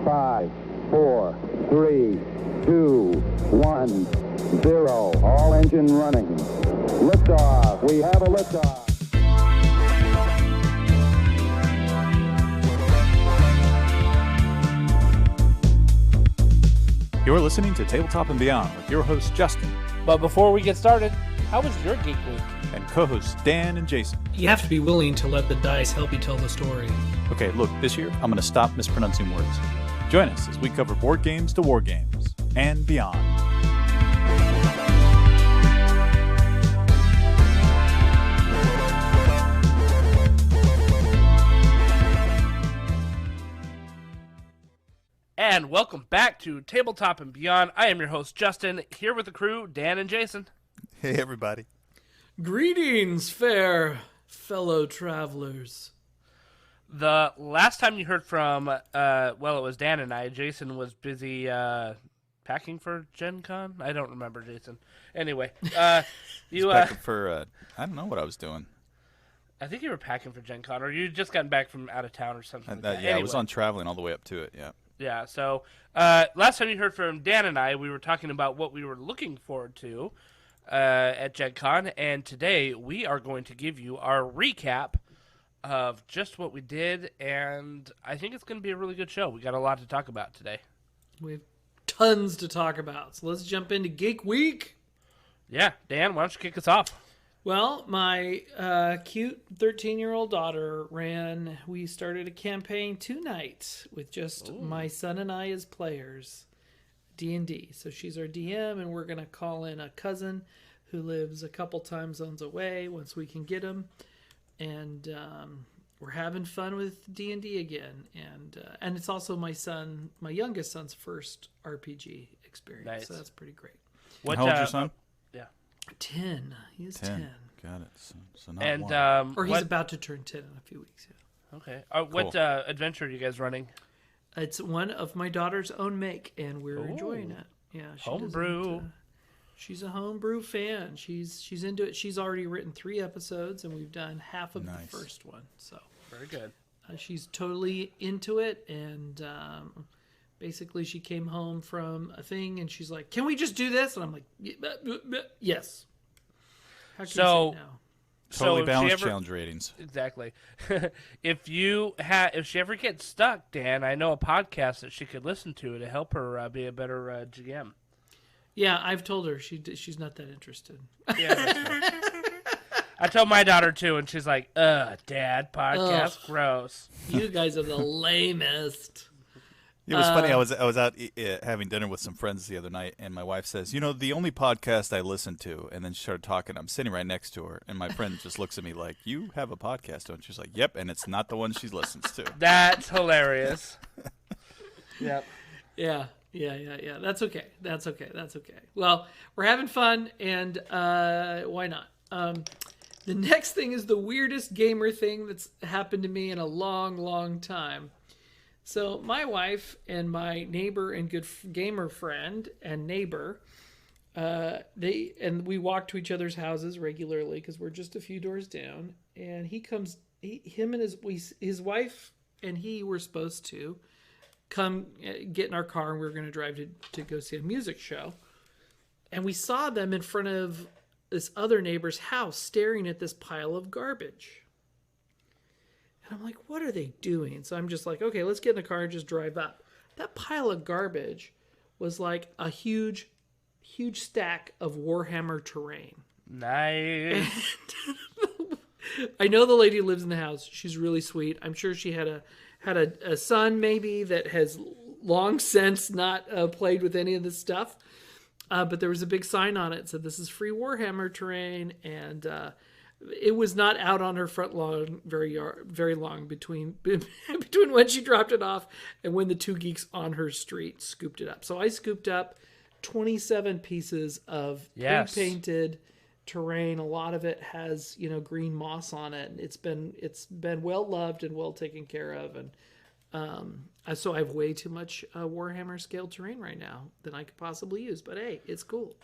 5, 4, 3, 2, 1, 0. All engine running. Liftoff. We have a liftoff. You're listening to Tabletop and Beyond with your host, Justin. But before we get started, how was your Geek Week? And co-hosts Dan and Jason. You have to be willing to let the dice help you tell the story. Okay, look, this year I'm going to stop mispronouncing words. Join us as we cover board games to war games and beyond. And welcome back to Tabletop and Beyond. I am your host, Justin, here with the crew, Dan and Jason. Hey, everybody. Greetings, fair fellow travelers. The last time you heard from, it was Dan and I. Jason was busy packing for GenCon. I don't remember, Jason. Anyway, you packing for, I don't know what I was doing. I think you were packing for GenCon, or you just gotten back from out of town or something like that. Yeah, anyway. I was on traveling all the way up to it, yeah. Yeah, so last time you heard from Dan and I, we were talking about what we were looking forward to at GenCon, and today we are going to give you our recap of just what we did, and I think it's going to be a really good show. We got a lot to talk about today. We have tons to talk about, so let's jump into Geek Week. Yeah, Dan, why don't you kick us off? Well, my cute 13-year-old daughter we started a campaign tonight with just my son and I as players, D&D. So she's our DM, and we're going to call in a cousin who lives a couple time zones away once we can get him. And we're having fun with D&D again. And it's also my youngest son's first RPG experience. Nice. So that's pretty great. How old's your son? 10. He's 10. Got it. So not And one. Or he's about to turn 10 in a few weeks. Yeah. Okay. What adventure are you guys running? It's one of my daughter's own make, and we're enjoying it. Yeah, Homebrew. She's a homebrew fan. She's into it. She's already written 3 episodes, and we've done half of the first one. So very good. She's totally into it, and basically she came home from a thing, and she's like, "Can we just do this?" And I'm like, "Yes." How can you say no? Totally balanced challenge ratings. Exactly. If she ever gets stuck, Dan, I know a podcast that she could listen to help her be a better GM. Yeah, I've told her she's not that interested. Yeah, that's right. I told my daughter too, and she's like, Dad, podcast, gross. You guys are the lamest. It was funny. I was out having dinner with some friends the other night, and my wife says, the only podcast I listen to, and then she started talking. I'm sitting right next to her, and my friend just looks at me like, "You have a podcast, don't you?" She's like, "Yep," and it's not the one she listens to. That's hilarious. Yep. Yeah. That's okay. Well, we're having fun, and why not? The next thing is the weirdest gamer thing that's happened to me in a long, long time. So my wife and my neighbor and good gamer friend and neighbor, we walk to each other's houses regularly because we're just a few doors down. And him and his wife and he were supposed to come get in our car, and we were going to drive to go see a music show. And we saw them in front of this other neighbor's house staring at this pile of garbage. And I'm like, what are they doing? So I'm just like, okay, let's get in the car and just drive up. That pile of garbage was like a huge, huge stack of Warhammer terrain. Nice. I know the lady lives in the house. She's really sweet. I'm sure she had a son maybe that has long since not played with any of this stuff. But there was a big sign on it that said, "This is free Warhammer terrain," and it was not out on her front lawn very long between when she dropped it off and when the 2 geeks on her street scooped it up. So I scooped up 27 pieces of pre-painted terrain. A lot of it has green moss on it. It's been well loved and well taken care of, and so I have way too much Warhammer scale terrain right now than I could possibly use. But hey, it's cool.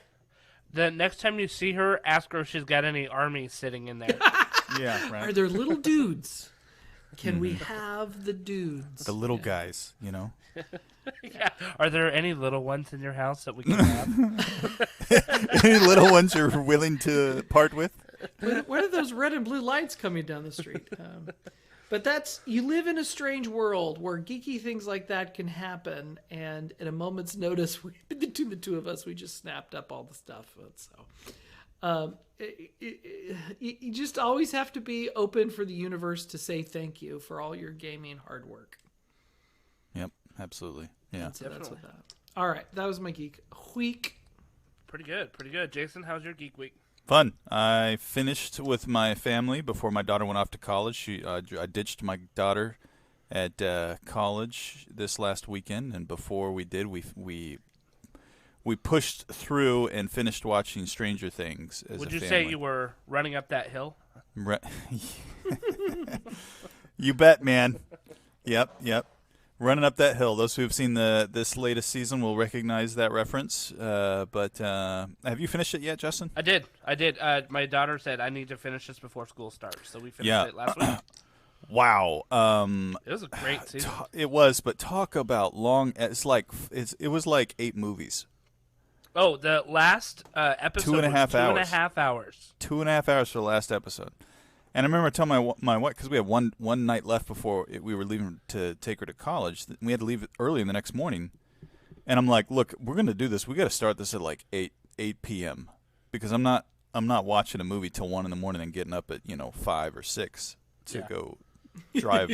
The next time you see her, ask her if she's got any armies sitting in there. Yeah, right. Are there little dudes? Can we have the dudes? The little guys, Yeah. Are there any little ones in your house that we can have? Any little ones you're willing to part with? What are those red and blue lights coming down the street? But you live in a strange world where geeky things like that can happen, and at a moment's notice, between the two of us, we just snapped up all the stuff. So, you just always have to be open for the universe to say thank you for all your gaming hard work. Yep, absolutely. Yeah. So that's what that. All right, that was my geek week. Pretty good. Jason, how's your geek week? Fun. I finished with my family before my daughter went off to college. I ditched my daughter at college this last weekend, and before we did, we pushed through and finished watching Stranger Things as Would a you family. say you were running up that hill? You bet, man. Yep. Running up that hill. Those who have seen this latest season will recognize that reference. But have you finished it yet, Justin? I did. My daughter said I need to finish this before school starts, so we finished it last week. Wow. It was a great season. It was, but talk about long. It was like 8 movies. Oh, the last episode 2.5 hours. 2.5 hours. 2.5 hours for the last episode. And I remember telling my wife, because we had one night left before we were leaving to take her to college. We had to leave early in the next morning. And I'm like, look, we're going to do this. We got to start this at like 8 p.m. because I'm not watching a movie till 1 in the morning and getting up at 5 or 6 to go drive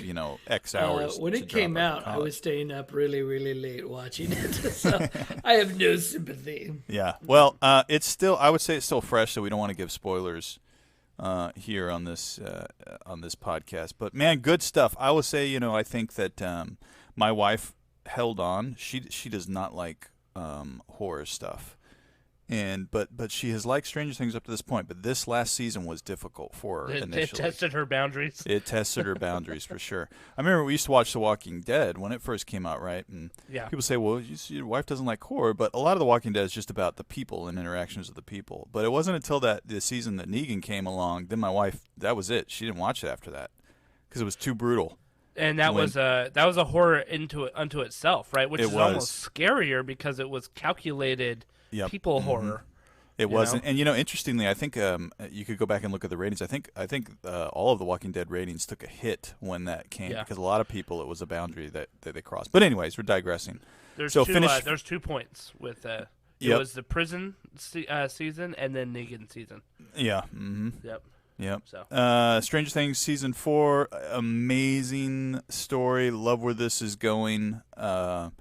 X hours. When it came out, I was staying up really, really late watching it, so I have no sympathy. Yeah, well, it's still, I would say it's still fresh, so we don't want to give spoilers here on this podcast. But man, good stuff. I will say, I think that my wife held on. She does not like horror stuff. But she has liked Stranger Things up to this point. But this last season was difficult for her initially. It tested her boundaries. It tested her boundaries for sure. I remember we used to watch The Walking Dead when it first came out, right? And people say, well, your wife doesn't like horror. But a lot of The Walking Dead is just about the people and interactions with the people. But it wasn't until the season that Negan came along, then my wife, that was it. She didn't watch it after that because it was too brutal. And that was a horror unto itself, right? Which is almost scarier because it was calculated people horror. It was, and interestingly, I think you could go back and look at the ratings. I think all of the Walking Dead ratings took a hit when that came because a lot of people, it was a boundary that they crossed. But anyways, we're digressing. There's 2 points with it was the prison season and then Negan season. Yeah. Mm-hmm. Yep. So, Stranger Things season 4, amazing story. Love where this is going. There's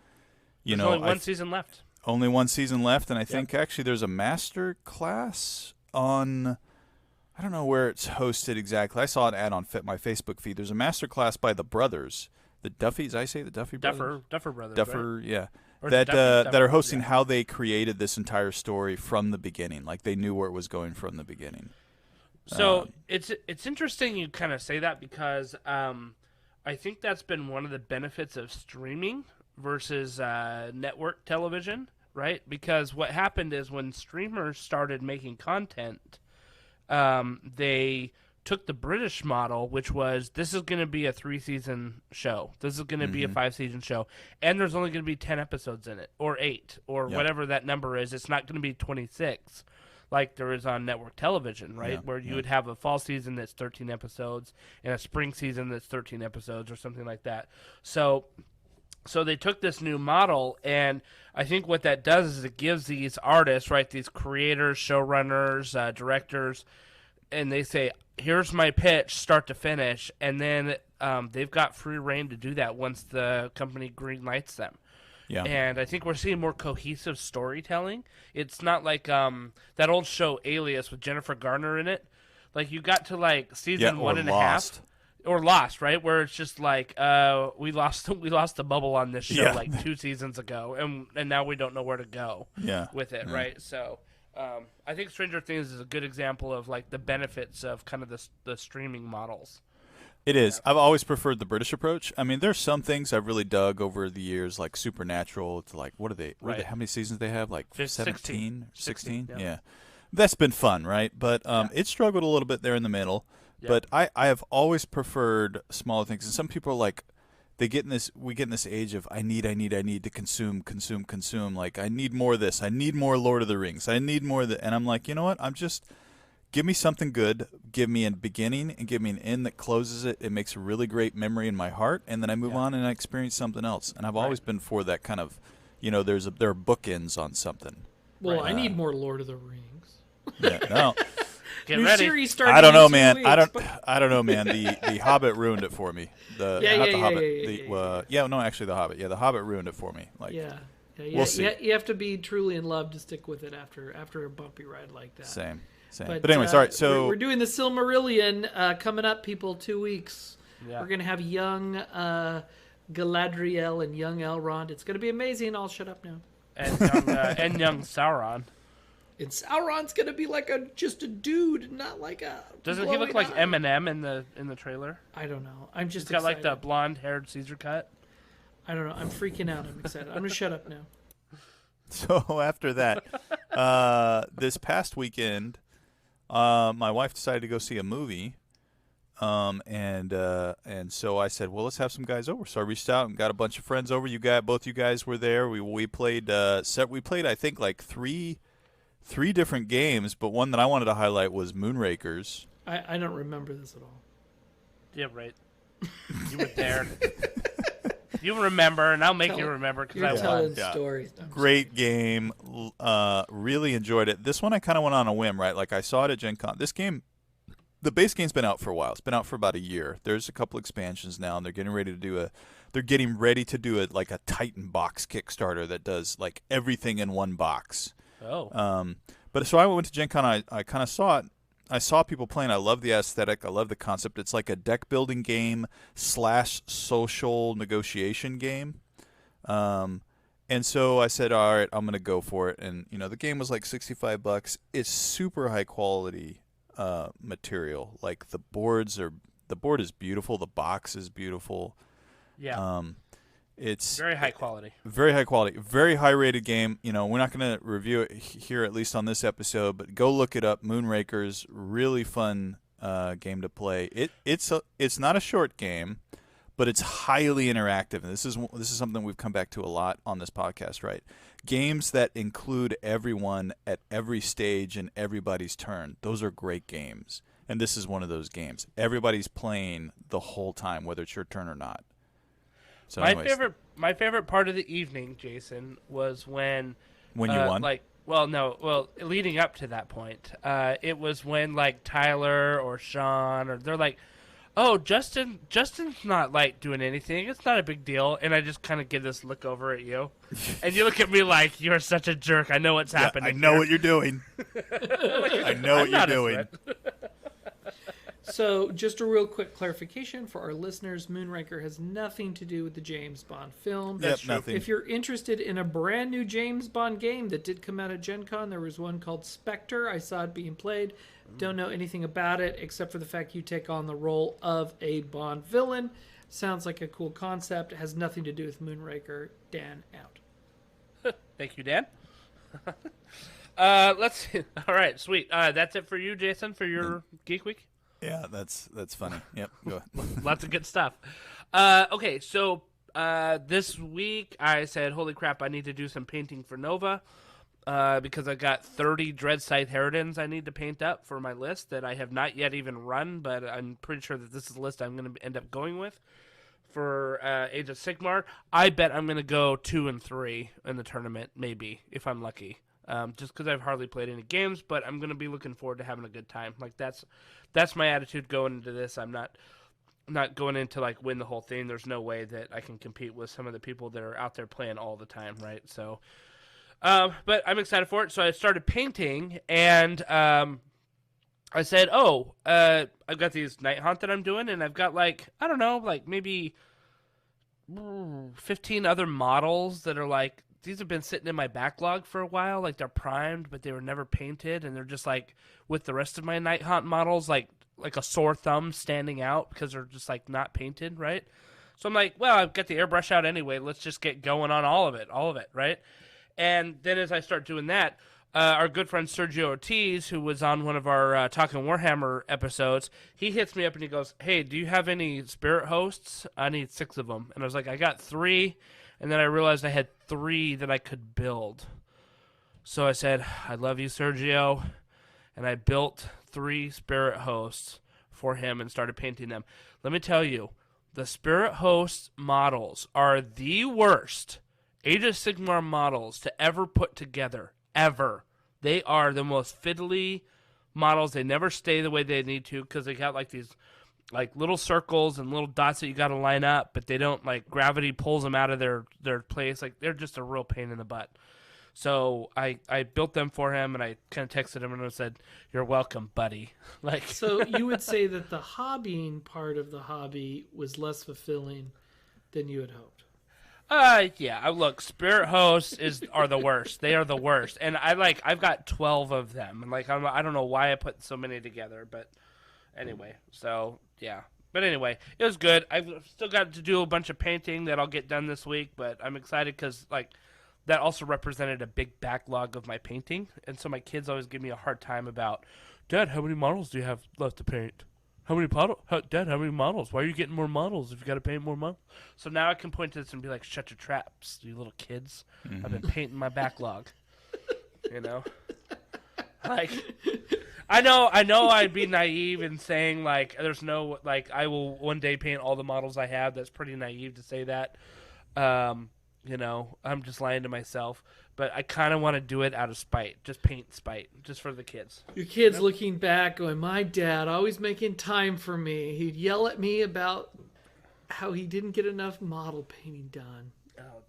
only one season left. Only one season left, and I think actually there's a master class on. I don't know where it's hosted exactly. I saw an ad on my Facebook feed. There's a master class by the brothers, the Duffys. I say the Duffy brothers. Duffer brothers. Duffer, right? Yeah. Or that Duffy, that are hosting how they created this entire story from the beginning. Like they knew where it was going from the beginning. So it's interesting you kind of say that because I think that's been one of the benefits of streaming versus network television, right? Because what happened is when streamers started making content, they took the British model, which was this is going to be a 3-season show. This is going to be a 5-season show. And there's only going to be 10 episodes in it, or 8, or whatever that number is. It's not going to be 26 like there is on network television, right? Where you would have a fall season that's 13 episodes and a spring season that's 13 episodes or something like that. So they took this new model, and I think what that does is it gives these artists, right, these creators, showrunners, directors, and they say, here's my pitch, start to finish, and then they've got free reign to do that once the company greenlights them. Yeah. And I think we're seeing more cohesive storytelling. It's not like that old show Alias with Jennifer Garner in it. Like you got to like season 1.5. Or Lost, right? Where it's just like we lost the bubble on this show like 2 seasons ago, and now we don't know where to go with it, right? So I think Stranger Things is a good example of like the benefits of kind of the streaming models. It is. I've always preferred the British approach. I mean, there's some things I've really dug over the years, like Supernatural. It's like, what are they? How many seasons do they have? Like 17, 16? Yeah. That's been fun, right? But it struggled a little bit there in the middle. But I have always preferred smaller things. And some people are like, we get in this age of I need to consume. Like, I need more of this. I need more Lord of the Rings. I need more of that. And I'm like, you know what? Give me something good. Give me a beginning and give me an end that closes it. It makes a really great memory in my heart. And then I move on and I experience something else. And I've always been for that kind of, there are bookends on something. Well, I need more Lord of the Rings. Yeah, no. Get New ready. series starting I don't know, in 2 man. weeks, I don't know, man. The Hobbit ruined it for me. The Hobbit. Yeah, the Hobbit ruined it for me. Like, we'll see. You have to be truly in love to stick with it after a bumpy ride like that. Same. But anyways, all right. So we're doing the Silmarillion coming up, people. 2 weeks. Yeah. We're gonna have young Galadriel and young Elrond. It's gonna be amazing. I'll shut up now. And young Sauron. And Sauron's gonna be like just a dude, not like a. Doesn't he look like Eminem in the trailer? I don't know. I'm just. He's got like the blonde-haired Caesar cut. I don't know. I'm freaking out. I'm excited. I'm gonna shut up now. So after that, this past weekend, my wife decided to go see a movie, and so I said, well, let's have some guys over. So I reached out and got a bunch of friends over. Both you guys were there. We played. We played, I think, like three different games, but one that I wanted to highlight was Moonrakers. I don't remember this at all. Yeah, right. You were there. You remember, and I'll make you remember because I telling won. stories. Great game. Really enjoyed it. This one I kind of went on a whim, right? Like, I saw it at GenCon. This game, the base game's been out for a while. It's been out for about a year. There's a couple expansions now, and they're getting ready to do like a Titan box Kickstarter that does like everything in one box. Oh. But so I went to Gen Con. I kind of saw it. I saw people playing. I love the aesthetic. I love the concept. It's like a deck building game / social negotiation game. And so I said, all right, I'm going to go for it. And, the game was like $65. It's super high quality material. Like the board is beautiful. The box is beautiful. Yeah. It's very high quality. Very high quality. Very high rated game. We're not going to review it here, at least on this episode, but go look it up. Moonrakers, really fun game to play. It's not a short game, but it's highly interactive. And this is something we've come back to a lot on this podcast, right? Games that include everyone at every stage and everybody's turn. Those are great games. And this is one of those games. Everybody's playing the whole time, whether it's your turn or not. So my favorite part of the evening, Jason, was when you won. Leading up to that point, it was when like Tyler or Sean or they're like, "Oh, Justin's not like doing anything. It's not a big deal." And I just kind of give this look over at you, and you look at me like you're such a jerk. I know what's happening. I know what you're doing. I know what you're doing. So, just a real quick clarification for our listeners, Moonraker has nothing to do with the James Bond film. That's true. Nothing. If you're interested in a brand new James Bond game that did come out at Gen Con, there was one called Spectre. I saw it being played. Don't know anything about it except for the fact you take on the role of a Bond villain. Sounds like a cool concept. It has nothing to do with Moonraker. Dan, out. Thank you, Dan. Let's see. All right, sweet. That's it for you, Jason, for your Geek Week? Yeah, that's funny. Yep, go ahead. Lots of good stuff. Okay, so this week I said, holy crap, I need to do some painting for Nova because I got 30 Dreadscythe Harridans I need to paint up for my list that I have not yet even run, but I'm pretty sure that this is the list I'm going to end up going with for Age of Sigmar. I bet I'm going to go 2 and 3 in the tournament, maybe, if I'm lucky. Just because I've hardly played any games, but I'm going to be looking forward to having a good time. Like that's my attitude going into this. I'm not going into like win the whole thing. There's no way that I can compete with some of the people that are out there playing all the time, right? So, but I'm excited for it. So I started painting, and I said, I've got these Night Haunt that I'm doing, and I've got maybe 15 other models that are like. These have been sitting in my backlog for a while. Like, they're primed, but they were never painted. And they're just, like, with the rest of my Night Haunt models, like a sore thumb standing out because they're just, like, not painted, right? So I'm like, well, I've got the airbrush out anyway. Let's just get going on all of it, right? And then as I start doing that, our good friend Sergio Ortiz, who was on one of our Talking Warhammer episodes, he hits me up and he goes, "Hey, do you have any spirit hosts? I need 6 of them." And I was like, "I got 3," and then I realized I had 3 that I could build. So I said, "I love you, Sergio," and I built 3 spirit hosts for him and started painting them. Let me tell you, the spirit host models are the worst Age of Sigmar models to ever put together. Ever. They are the most fiddly models. They never stay the way they need to because they got like these like little circles and little dots that you got to line up, but they don't, like, gravity pulls them out of their place. Like, they're just a real pain in the butt. So I built them for him, and I kind of texted him and I said, "You're welcome, buddy." Like, So you would say that the hobbying part of the hobby was less fulfilling than you had hoped. Yeah. Look, spirit hosts are the worst. They are the worst, and I've got 12 of them, and I don't know why I put so many together, but anyway. So yeah, but anyway, it was good. I've still got to do a bunch of painting that I'll get done this week, but I'm excited because that also represented a big backlog of my painting, and so my kids always give me a hard time about, "Dad, how many models do you have left to paint? Dad, how many models? Why are you getting more models if you got to paint more models?" So now I can point to this and be like, "Shut your traps, you little kids. I've been painting my backlog." You know? Like, I know I'd be naive in saying, like, there's no, like, I will one day paint all the models I have. That's pretty naive to say that. You know, I'm just lying to myself. But I kind of want to do it out of spite. Just paint spite. Just for the kids. Your kid's looking back going, "My dad always making time for me. He'd yell at me about how he didn't get enough model painting done."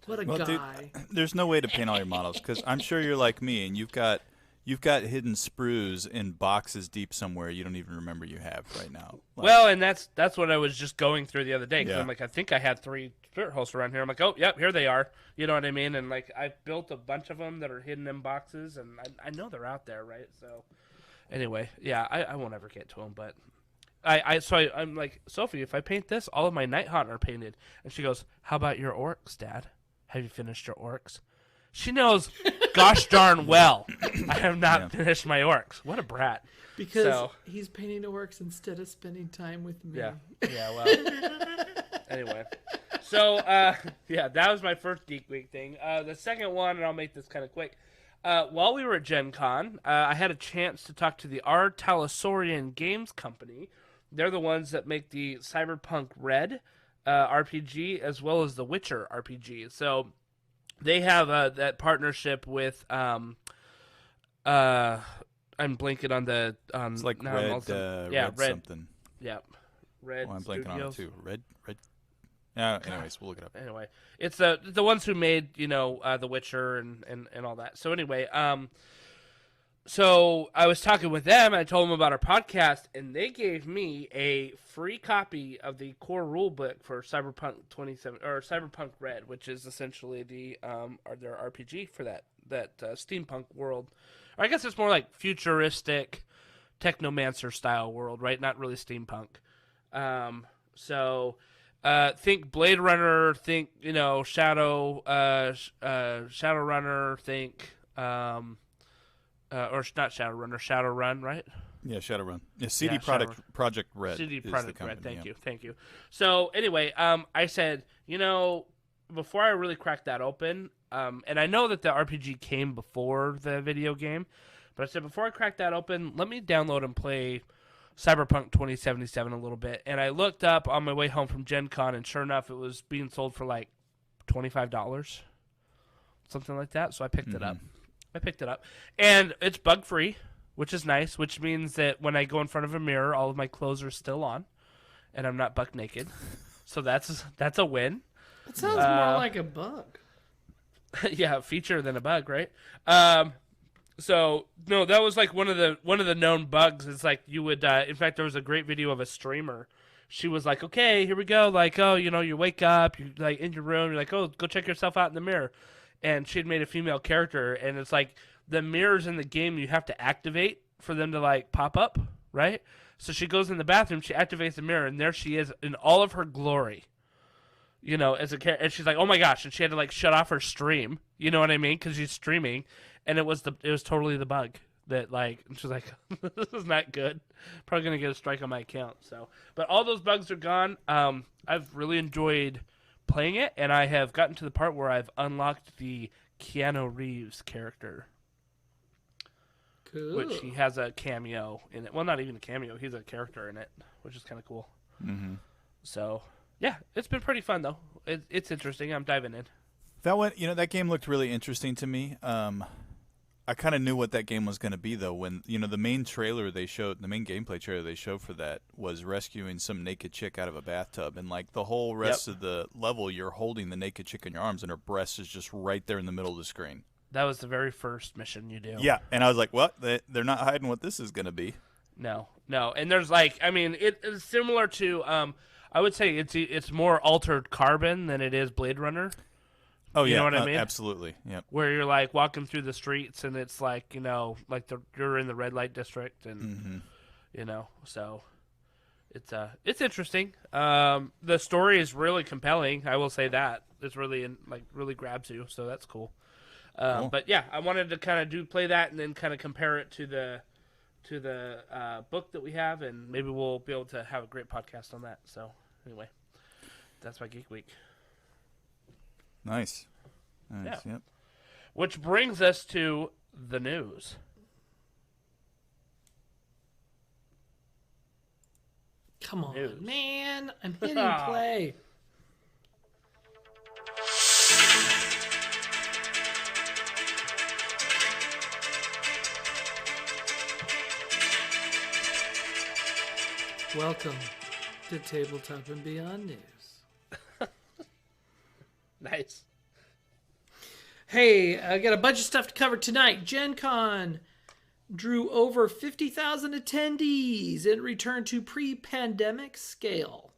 What a guy. Dude, there's no way to paint all your models because I'm sure you're like me and you've got hidden sprues in boxes deep somewhere you don't even remember you have right now. Well, and that's what I was just going through the other day. Because Yeah. I'm like, I think I had 3 spirit hosts around here. I'm like, oh, yep, here they are. You know what I mean? And, like, I built a bunch of them that are hidden in boxes, and I know they're out there, right? So, anyway, yeah, I won't ever get to them, but I'm like, "Sophie, if I paint this, all of my Nighthaunt are painted." And she goes, "How about your orcs, Dad? Have you finished your orcs?" She knows gosh darn well I have not finished my orcs. What a brat. Because he's painting the works instead of spending time with me. Yeah, well. Anyway. So, that was my first Geek Week thing. The second one, and I'll make this kind of quick. While we were at GenCon, I had a chance to talk to the R. Talasaurian Games Company. They're the ones that make the Cyberpunk Red RPG as well as the Witcher RPG. So they have that partnership with I'm blanking on the It's like now red something. Yeah, Red. Oh, I'm blanking on it Studios. too. Red. Yeah. Anyways, we'll look it up. Anyway, it's the ones who made The Witcher and all that. So anyway, so I was talking with them and I told them about our podcast, and they gave me a free copy of the core rule book for Cyberpunk 27 or Cyberpunk Red, which is essentially their RPG for that steampunk world. Or I guess it's more like futuristic technomancer style world, right? Not really steampunk. Think Blade Runner, think Shadowrunner, think or not Shadowrunner, Shadowrun, right? Yeah, Shadowrun. Yeah, CD Project Red. CD is Project the company, Red. Thank you. So anyway, I said, before I really cracked that open, and I know that the RPG came before the video game, but I said before I crack that open, let me download and play Cyberpunk 2077 a little bit. And I looked up on my way home from GenCon, and sure enough, it was being sold for like $25, something like that. So I picked it up. And it's bug-free, which is nice, which means that when I go in front of a mirror, all of my clothes are still on, and I'm not buck naked. So that's a win. That sounds more like a bug. Yeah, a feature than a bug, right? So no, that was like one of the known bugs. It's like you would. In fact, there was a great video of a streamer. She was like, "Okay, here we go." Like, oh, you wake up, you like in your room, you're like, "Oh, go check yourself out in the mirror." And she had made a female character, and it's like the mirrors in the game you have to activate for them to like pop up, right? So she goes in the bathroom, she activates the mirror, and there she is in all of her glory. you know, as a character, and she's like, oh my gosh, and she had to like shut off her stream. You know what I mean? Because she's streaming, and it was totally the bug that like, and she's like, this is not good. Probably gonna get a strike on my account. So, but all those bugs are gone. I've really enjoyed playing it, and I have gotten to the part where I've unlocked the Keanu Reeves character. Cool. Which he has a cameo in it. Well, not even a cameo. He's a character in it, which is kind of cool. Mm-hmm. So, yeah, it's been pretty fun, though. It's interesting. I'm diving in. That one, that game looked really interesting to me. I kind of knew what that game was going to be, though, when, the main trailer they showed, the main gameplay trailer they showed for that was rescuing some naked chick out of a bathtub. And, like, the whole rest of the level, you're holding the naked chick in your arms, and her breast is just right there in the middle of the screen. That was the very first mission you do. Yeah, and I was like, what? They're not hiding what this is going to be. No. And there's, like, I mean, it's similar to, I would say it's more Altered Carbon than it is Blade Runner. Oh, you yeah. know what I mean? Absolutely, yep. Where you're, like, walking through the streets, and it's, like, like you're in the red light district, and, so it's interesting. The story is really compelling, I will say that. It's really, really grabs you, so that's cool. Cool. But, yeah, I wanted to kind of play that and then kind of compare it to the book that we have, and maybe we'll be able to have a great podcast on that. So, anyway, that's my Geek Week. Nice. Yeah. Yep. Which brings us to the news. Come on, News. man. I'm hitting play. Welcome to Tabletop and Beyond News. Nice. Hey, I got a bunch of stuff to cover tonight. GenCon drew over 50,000 attendees and returned to pre-pandemic scale.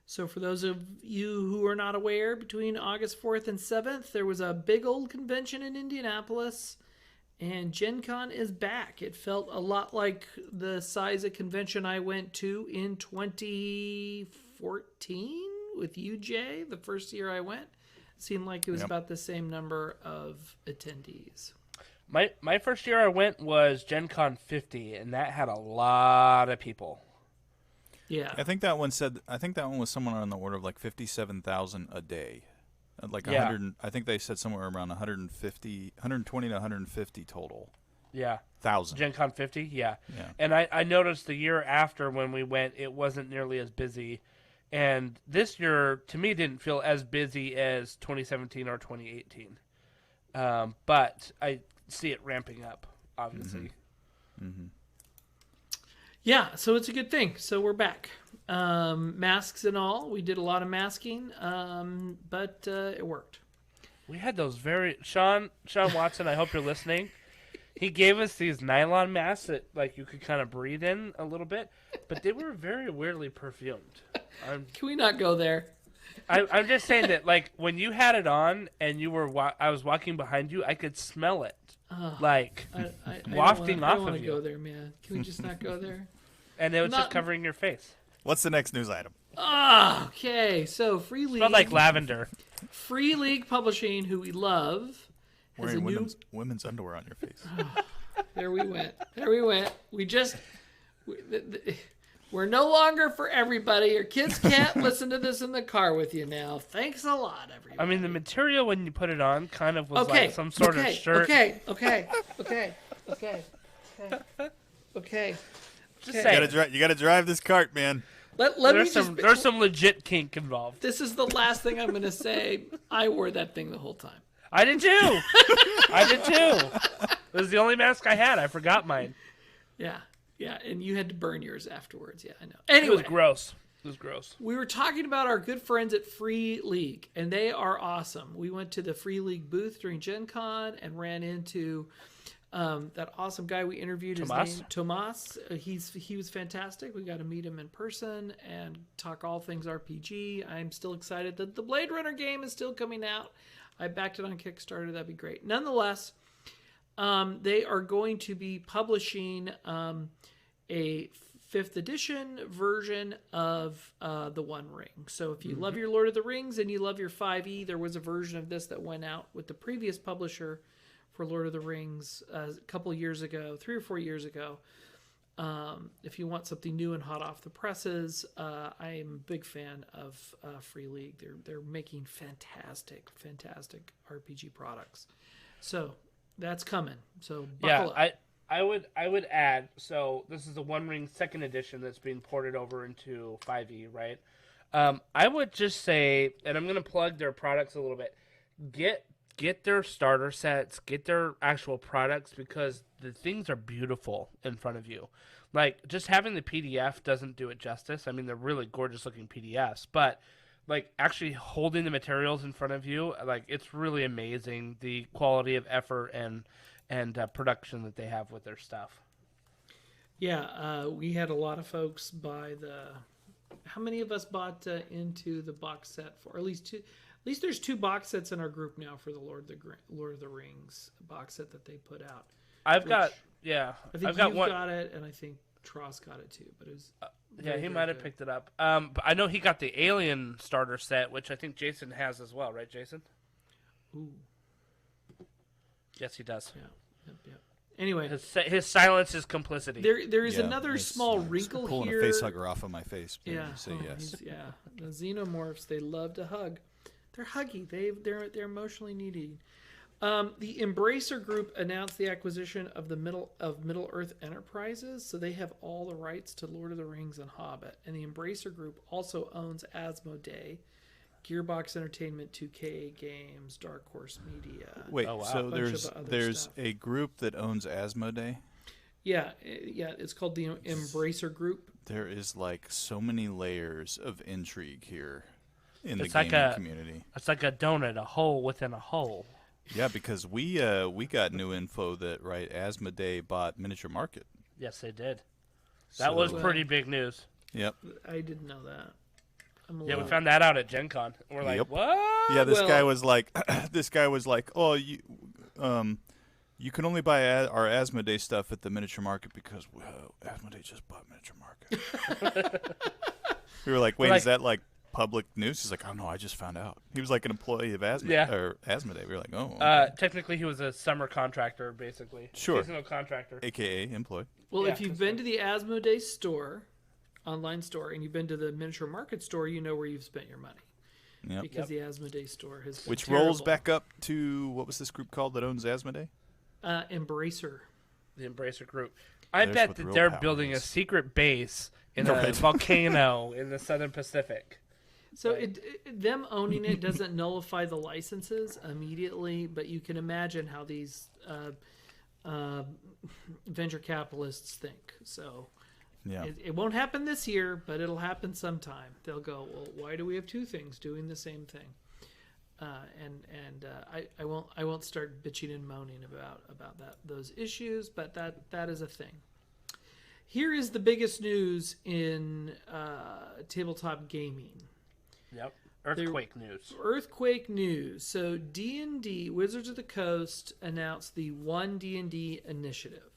So for those of you who are not aware, between August 4th and 7th, there was a big old convention in Indianapolis, and GenCon is back. It felt a lot like the size of convention I went to in 2014 with UJ, the first year I went. It seemed like it was about the same number of attendees. My first year I went was GenCon 50, and that had a lot of people. Yeah. I think that one was somewhere on the order of like 57,000 a day. Like 100, I think they said somewhere around 120 to 150 total. Yeah. 1,000. GenCon 50, yeah. Yeah. And I noticed the year after when we went, it wasn't nearly as busy. And this year, to me, didn't feel as busy as 2017 or 2018. But I see it ramping up, obviously. Mm-hmm. Yeah, so it's a good thing. So we're back. Masks and all. We did a lot of masking, but it worked. We had those Sean Watson, I hope you're listening. He gave us these nylon masks that like you could kind of breathe in a little bit, but they were very weirdly perfumed. Can we not go there? I'm just saying that like when you had it on and you were I was walking behind you, I could smell it. Like wafting off of you. I don't want to go there, man. Can we just not go there? And it was just covering your face. What's the next news item? Okay, so Free League. Smelled like lavender. Free League Publishing, who we love, has Wearing women's underwear on your face. There we went. We're no longer for everybody. Your kids can't listen to this in the car with you now. Thanks a lot, everybody. I mean, the material when you put it on kind of was like some sort of shirt. Okay. Just saying. You got to drive this cart, man. There's some legit kink involved. This is the last thing I'm going to say. I wore that thing the whole time. I did too. It was the only mask I had. I forgot mine. Yeah, and you had to burn yours afterwards. Yeah, I know. Anyway, it was gross. We were talking about our good friends at Free League, and they are awesome. We went to the Free League booth during GenCon and ran into that awesome guy we interviewed. His name Tomas. He was fantastic. We got to meet him in person and talk all things RPG. I'm still excited that the Blade Runner game is still coming out. I backed it on Kickstarter. That'd be great. Nonetheless, they are going to be publishing a 5th edition version of the One Ring. So if you love your Lord of the Rings and you love your 5e, there was a version of this that went out with the previous publisher for Lord of the Rings a couple years ago, 3 or 4 years ago. If you want something new and hot off the presses, I am a big fan of Free League. They're making fantastic RPG products. So that's coming. So buckle up. I would add. So this is the One Ring 2nd edition that's being ported over into 5e, right? I would just say, and I'm going to plug their products a little bit. Get their starter sets, get their actual products, because the things are beautiful in front of you. Like, just having the PDF doesn't do it justice. I mean, they're really gorgeous looking PDFs, but like actually holding the materials in front of you, like, it's really amazing the quality of effort and production that they have with their stuff. Yeah, we had a lot of folks buy how many of us bought into the box set for, at least there's 2 box sets in our group now for the Lord of the Rings box set that they put out. I think I've got one. Got it, and I think Tross got it too. But it was he might have picked it up. But I know he got the Alien starter set, which I think Jason has as well, right, Jason? Ooh. Yes, he does. Yeah. Anyway, his silence is complicity. There is another small wrinkle pulling here. a face hugger off of my face. Yeah. Say yes. The xenomorphs, they love to hug. They're huggy. They're emotionally needy. The Embracer Group announced the acquisition of Middle Earth Enterprises, so they have all the rights to Lord of the Rings and Hobbit. And the Embracer Group also owns Asmodee, Gearbox Entertainment, 2K Games, Dark Horse Media. Wait, so there's a group that owns Asmodee? Yeah, it's called the Embracer Group. There is like so many layers of intrigue here in the gaming community. It's like a donut, a hole within a hole. Yeah, because we got new info that Asmodee bought Miniature Market. Yes, they did. That was pretty big news. Yep. I didn't know that. We found that out at GenCon. We're like, what? Yeah, this guy was like, oh, you can only buy our Asmodee stuff at the Miniature Market because Asmodee just bought Miniature Market. We were like, wait, is that like public news? He's like, oh no, I just found out. He was like an employee of Asmodee. We were like, oh. Okay. Technically, he was a summer contractor, basically. Sure. Seasonal contractor. AKA employee. Well, if you've been to the Asmodee store, online store, and you've been to the Miniature Market store, you know where you've spent your money. Yep. Because the Asmodee store has been Which terrible. rolls back up to, what was this group called that owns Asmodee? Embracer. The Embracer Group. I bet that they're building a secret base in a volcano in the Southern Pacific. So them owning it doesn't nullify the licenses immediately, but you can imagine how these venture capitalists think. So it won't happen this year, but it'll happen sometime. They'll go, well, why do we have 2 things doing the same thing? I won't start bitching and moaning about those issues, but that is a thing. Here is the biggest news in tabletop gaming. Yep. Earthquake news. So D&D, Wizards of the Coast, announced the One D&D initiative.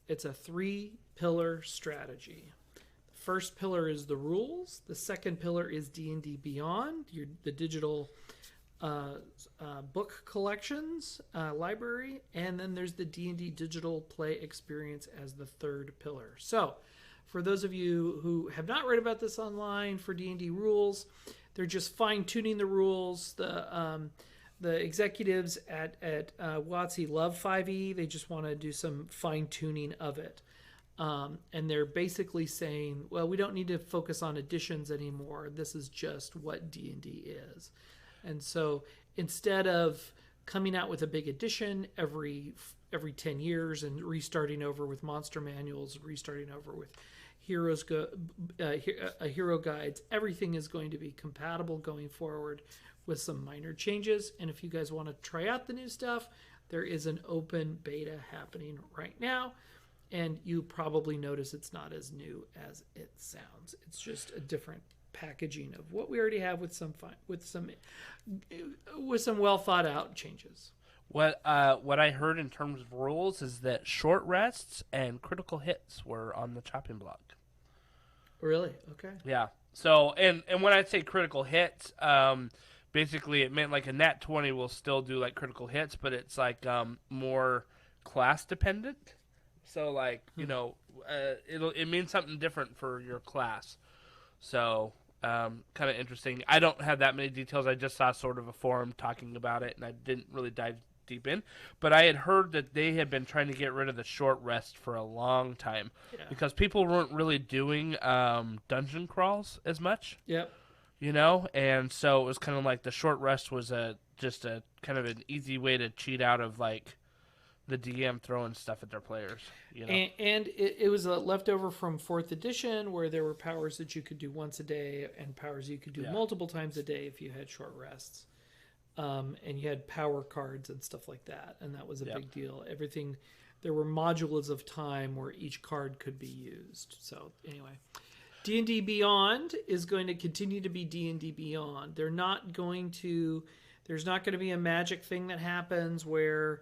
It's a 3-pillar strategy. The first pillar is the rules. The second pillar is D&D Beyond, the digital book collections library. And then there's the D&D digital play experience as the third pillar. So for those of you who have not read about this online, for D&D rules, they're just fine-tuning the rules. The executives at WotC love 5e. They just want to do some fine-tuning of it. And they're basically saying, well, we don't need to focus on editions anymore. This is just what D&D is. And so instead of coming out with a big edition every 10 years and restarting over with monster manuals, restarting over with hero guides, everything is going to be compatible going forward with some minor changes. And if you guys want to try out the new stuff, there is an open beta happening right now. And you probably notice it's not as new as it sounds. It's just a different packaging of what we already have with some well thought out changes. What I heard in terms of rules is that short rests and critical hits were on the chopping block. Really? Okay. Yeah. So, and when I say critical hits, basically it meant like a nat 20 will still do like critical hits, but it's like more class dependent. So like, it means something different for your class. So, kind of interesting. I don't have that many details. I just saw sort of a forum talking about it, and I didn't really dive deep in. But I had heard that they had been trying to get rid of the short rest for a long time because people weren't really doing dungeon crawls as much. Yep. And so it was kind of like the short rest was just a kind of an easy way to cheat out of like the DM throwing stuff at their players. And it was a leftover from 4th edition where there were powers that you could do once a day and powers you could do multiple times a day if you had short rests. And you had power cards and stuff like that, and that was a big deal. Everything, there were modules of time where each card could be used. So anyway, D&D Beyond is going to continue to be D&D Beyond. There's not going to be a magic thing that happens where,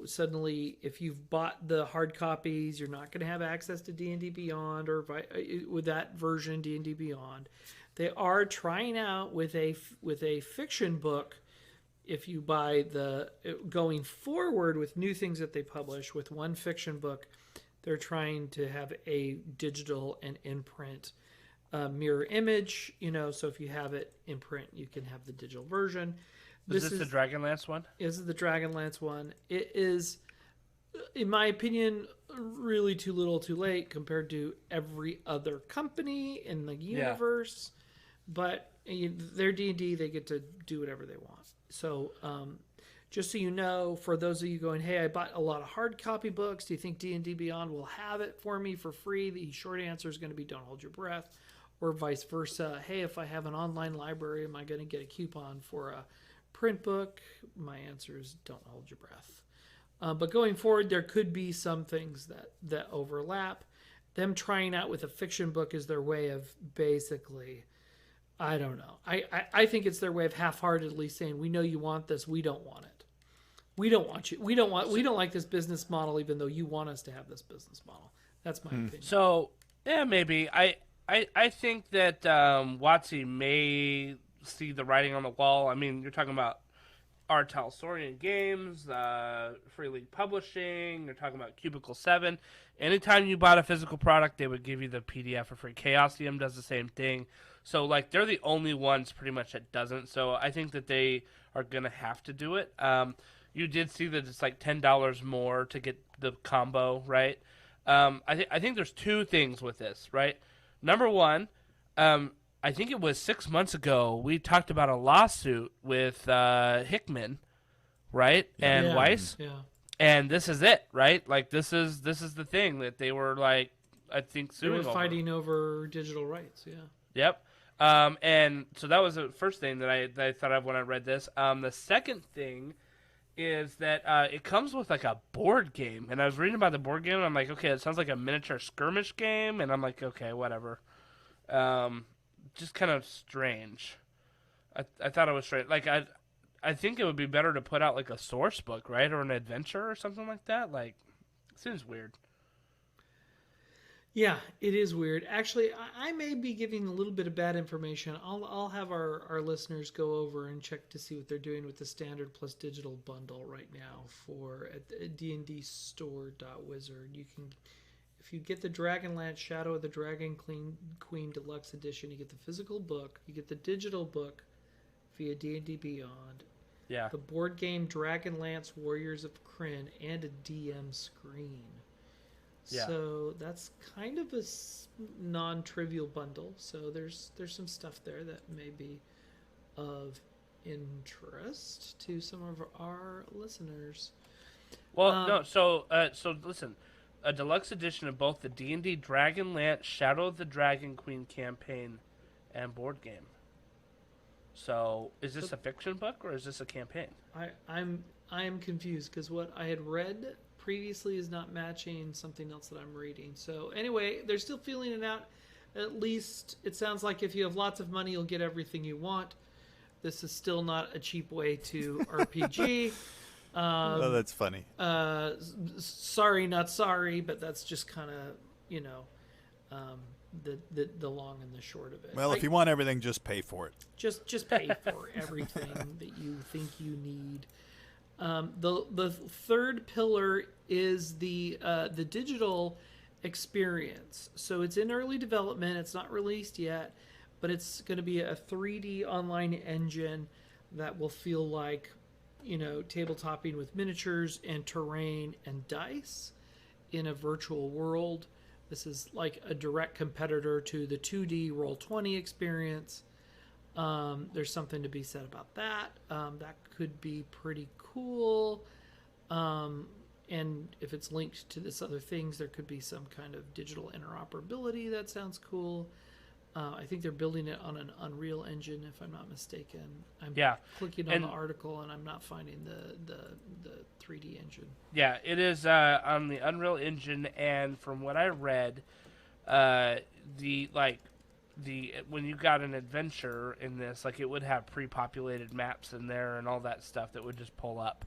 suddenly if you've bought the hard copies, you're not going to have access to D&D Beyond or with that version D&D Beyond. They are trying out with a fiction book. If you buy going forward with new things that they publish with one fiction book, they're trying to have a digital and in-print mirror image. So if you have it in print, you can have the digital version. Is this the Dragonlance one? This is the Dragonlance one. It is, in my opinion, really too little too late compared to every other company in the universe. But they're D&D, they get to do whatever they want. So just so you know, for those of you going, hey, I bought a lot of hard copy books, do you think D&D Beyond will have it for me for free? The short answer is going to be don't hold your breath, or vice versa. Hey, if I have an online library, am I going to get a coupon for a print book? My answer is don't hold your breath. But going forward, there could be some things that overlap. Them trying out with a fiction book is their way of basically, I don't know. I think it's their way of half-heartedly saying, we know you want this, we don't want it. We don't want you. We don't like this business model, even though you want us to have this business model. That's my opinion. So, yeah, maybe. I think that WotC may see the writing on the wall. I mean, you're talking about R. Talsorian Games, Free League Publishing. You're talking about Cubicle 7. Anytime you bought a physical product, they would give you the PDF for free. Chaosium does the same thing. So, like, they're the only ones pretty much that doesn't. So I think that they are going to have to do it. You did see that it's like $10 more to get the combo, right? I think there's two things with this, right? Number one, I think it was 6 months ago, we talked about a lawsuit with Hickman, right? And Weiss. Yeah. And this is it, right? Like, this is the thing that they were, like, I think They suing were fighting over digital rights, yeah. Yep. And so that was the first thing that I thought of when I read this. The second thing is that it comes with like a board game. And I was reading about the board game, and I'm like, okay, it sounds like a miniature skirmish game. And I'm like, okay, whatever. Just kind of strange. I thought it was strange. Like, I think it would be better to put out like a source book, right? Or an adventure or something like that. Like, it seems weird. Yeah, it is weird. Actually, I may be giving a little bit of bad information. I'll have our listeners go over and check to see what they're doing with the standard plus digital bundle right now for at dndstore.wizard. You can, if you get the Dragonlance Shadow of the Dragon Queen Deluxe Edition, you get the physical book, you get the digital book via D&D Beyond. Yeah. The board game Dragonlance Warriors of Krynn and a DM screen. Yeah. So that's kind of a non-trivial bundle. So there's some stuff there that may be of interest to some of our listeners. Well, no. So listen, a deluxe edition of both the D&D Dragonlance Shadow of the Dragon Queen campaign and board game. So is this a fiction book or is this a campaign? I'm confused because what I had read previously is not matching something else that I'm reading. So anyway, they're still feeling it out. At least it sounds like if you have lots of money, you'll get everything you want. This is still not a cheap way to RPG. Oh, that's funny. Sorry, not sorry, but that's just kind of, the long and the short of it. Well, if you want everything, just pay for it. Just pay for everything that you think you need. The third pillar is the digital experience. So it's in early development. It's not released yet, but it's going to be a 3D online engine that will feel like, tabletopping with miniatures and terrain and dice in a virtual world. This is like a direct competitor to the 2D Roll20 experience. There's something to be said about that. That could be pretty cool. And if it's linked to this other things, there could be some kind of digital interoperability. That sounds cool. I think they're building it on an Unreal Engine, if I'm not mistaken. I'm clicking on the article, and I'm not finding the 3D engine. Yeah, it is on the Unreal Engine, and from what I read, when you got an adventure in this, like, it would have pre-populated maps in there and all that stuff that would just pull up.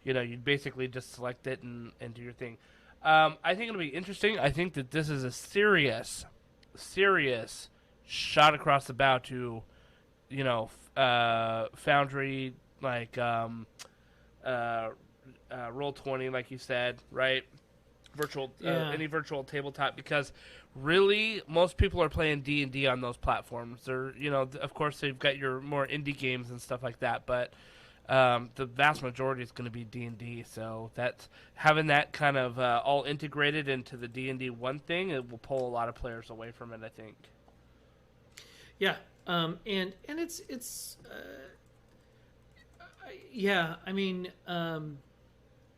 You'd basically just select it and do your thing. I think it'll be interesting. I think that this is a serious shot across the bow to, Foundry, like Roll20, like you said, right? Any virtual tabletop, because really most people are playing D&D on those platforms. They're, of course they've got your more indie games and stuff like that, but the vast majority is going to be D&D. So that's having that kind of all integrated into the D&D one thing. It will pull a lot of players away from it, I think. Yeah, and it's I mean,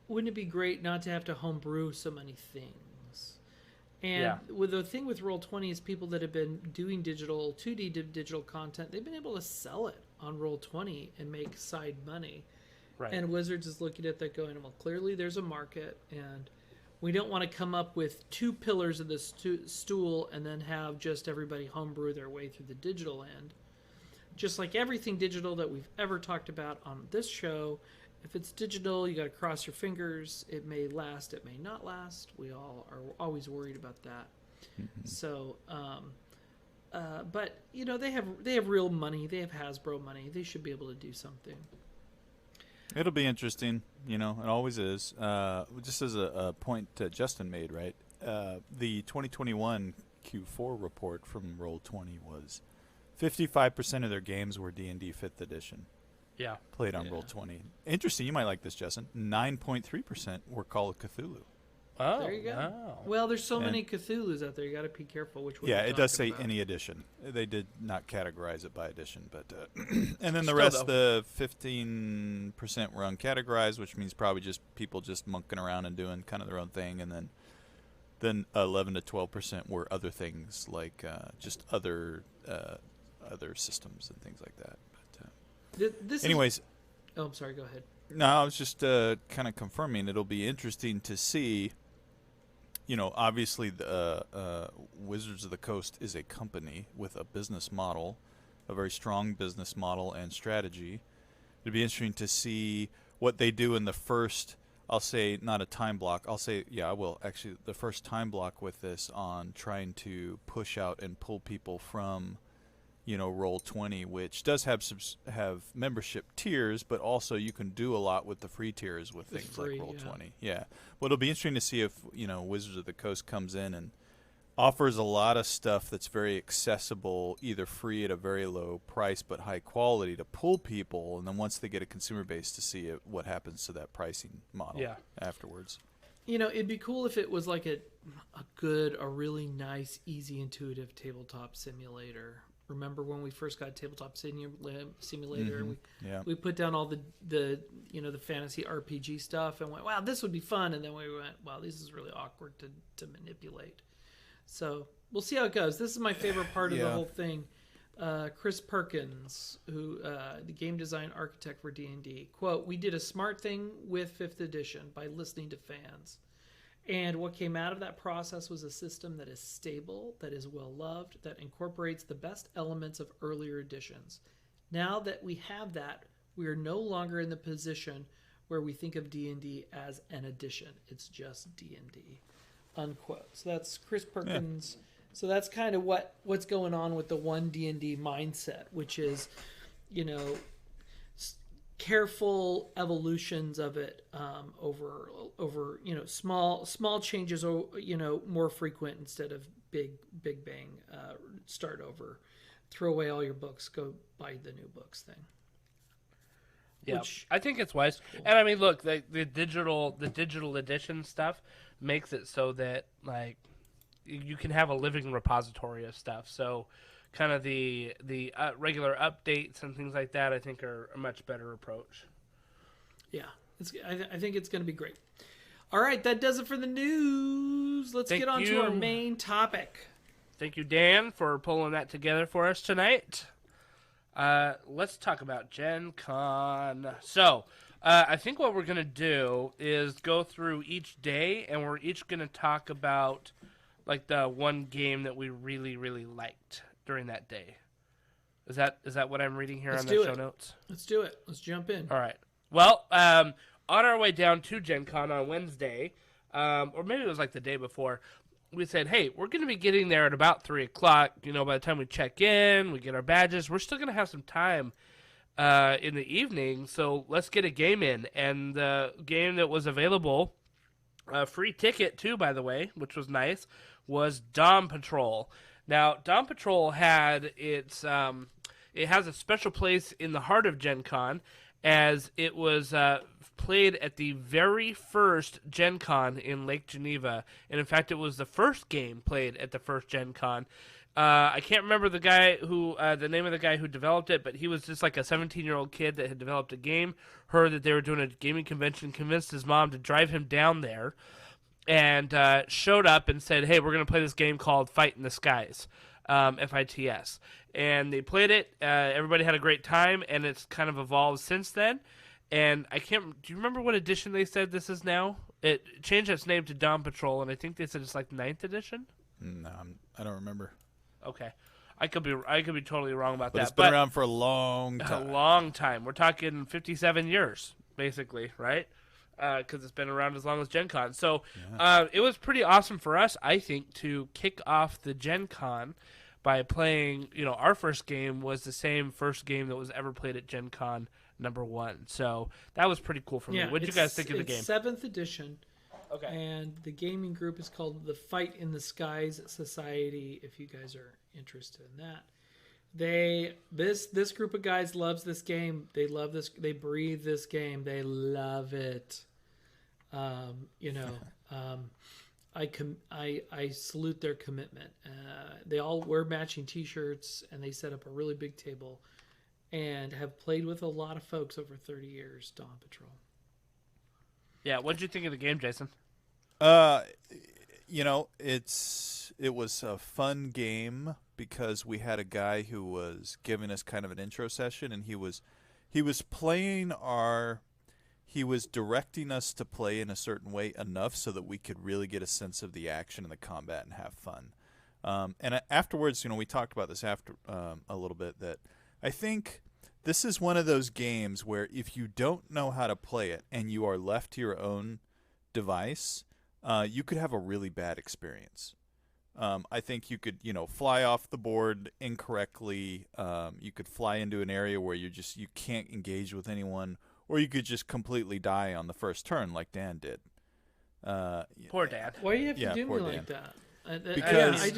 wouldn't it be great not to have to homebrew so many things? And with the thing with Roll20 is people that have been doing 2D digital content, they've been able to sell it on Roll20 and make side money. Right. And Wizards is looking at that going, well, clearly there's a market, and we don't want to come up with two pillars of the stool and then have just everybody homebrew their way through the digital end. Just like everything digital that we've ever talked about on this show, if it's digital, you got to cross your fingers. It may last, it may not last. We all are always worried about that. Mm-hmm. So, but they have real money. They have Hasbro money. They should be able to do something. It'll be interesting, it always is. Just as a point Justin made, right? The 2021 Q4 report from Roll20 was 55% of their games were D&D 5th edition. Yeah. Played on Roll20. Interesting, you might like this, Justin. 9.3% were Call of Cthulhu. Oh, there you go. Wow. Well, there's so many Cthulhus out there. You got to be careful which one. Yeah, it does say about. any edition. They did not categorize it by edition, but and then the rest, the 15% were uncategorized, which means probably just people just monkeying around and doing kind of their own thing, and then 11 to 12% were other things like just other systems and things like that. But anyways, I'm sorry. Go ahead. No, I was just kind of confirming. It'll be interesting to see. Obviously, the Wizards of the Coast is a company with a business model, a very strong business model and strategy. It'd be interesting to see what they do in the first, I'll say, not a time block. I'll say, I will. Actually, the first time block with this on trying to push out and pull people from, Roll20, which does have membership tiers, but also you can do a lot with the free tiers with things like Roll20. Yeah. Well, it'll be interesting to see if, Wizards of the Coast comes in and offers a lot of stuff that's very accessible, either free at a very low price but high quality to pull people, and then once they get a consumer base to see what happens to that pricing model afterwards. It'd be cool if it was like a really nice, easy, intuitive tabletop simulator. Remember when we first got Tabletop Simulator? Mm-hmm. We put down all the fantasy RPG stuff and went, wow, this would be fun. And then we went, wow, this is really awkward to manipulate. So we'll see how it goes. This is my favorite part of the whole thing. Chris Perkins, who the game design architect for D&D, quote, "We did a smart thing with 5th edition by listening to fans. And what came out of that process was a system that is stable, that is well-loved, that incorporates the best elements of earlier editions. Now that we have that, we are no longer in the position where we think of D&D as an edition. It's just D&D." Unquote. So that's Chris Perkins So that's kind of what's going on with the one D&D mindset, which is, careful evolutions of it over small changes, more frequent instead of big bang, start over, throw away all your books, go buy the new books thing. Yeah, I think it's wise. Cool. And I mean, look, the digital edition stuff makes it so that like you can have a living repository of stuff. So kind of the regular updates and things like that, I think, are a much better approach. Yeah, I think it's going to be great. All right, that does it for the news. Let's get on to our main topic. Thank you, Dan, for pulling that together for us tonight. Let's talk about GenCon. So, I think what we're going to do is go through each day, and we're each going to talk about like the one game that we really, really liked during that day. Is that what I'm reading here on the show notes? Let's do it. Let's jump in. All right. Well, on our way down to GenCon on Wednesday, or maybe it was like the day before, we said, hey, we're going to be getting there at about 3 o'clock. By the time we check in, we get our badges, we're still going to have some time in the evening, so let's get a game in. And the game that was available, free ticket too, by the way, which was nice, was Dawn Patrol. Now, Dawn Patrol had it has a special place in the heart of GenCon, as it was played at the very first GenCon in Lake Geneva. And in fact, it was the first game played at the first GenCon. I can't remember the name of the guy who developed it, but he was just like a 17-year-old kid that had developed a game, heard that they were doing a gaming convention, convinced his mom to drive him down there, and showed up and said, hey, we're going to play this game called Fight in the Skies, FITS. And they played it. Everybody had a great time, and it's kind of evolved since then. And do you remember what edition they said this is now? It changed its name to Dawn Patrol, and I think they said it's like 9th edition. No, I don't remember. Okay. I could be totally wrong about that. It's been around for a long time. A long time. We're talking 57 years, basically, right? Because it's been around as long as GenCon. So it was pretty awesome for us, I think, to kick off the GenCon by playing, our first game was the same first game that was ever played at GenCon #1. So that was pretty cool for me. What did you guys think of the game? It's 7th edition. Okay. And the gaming group is called the Fight in the Skies Society, if you guys are interested in that. This group of guys loves this game. They love this. They breathe this game. They love it. I salute their commitment. They all wear matching T-shirts, and they set up a really big table, and have played with a lot of folks over 30 years. Dawn Patrol. Yeah, what did you think of the game, Jason? It was a fun game because we had a guy who was giving us kind of an intro session, and he was directing us to play in a certain way enough so that we could really get a sense of the action and the combat and have fun. And afterwards, we talked about this after a little bit, that I think this is one of those games where if you don't know how to play it and you are left to your own device, you could have a really bad experience. I think you could, fly off the board incorrectly. You could fly into an area where you can't engage with anyone, or you could just completely die on the first turn like Dan did. Poor Dan. Why do you have to do me Dan. like that? Because I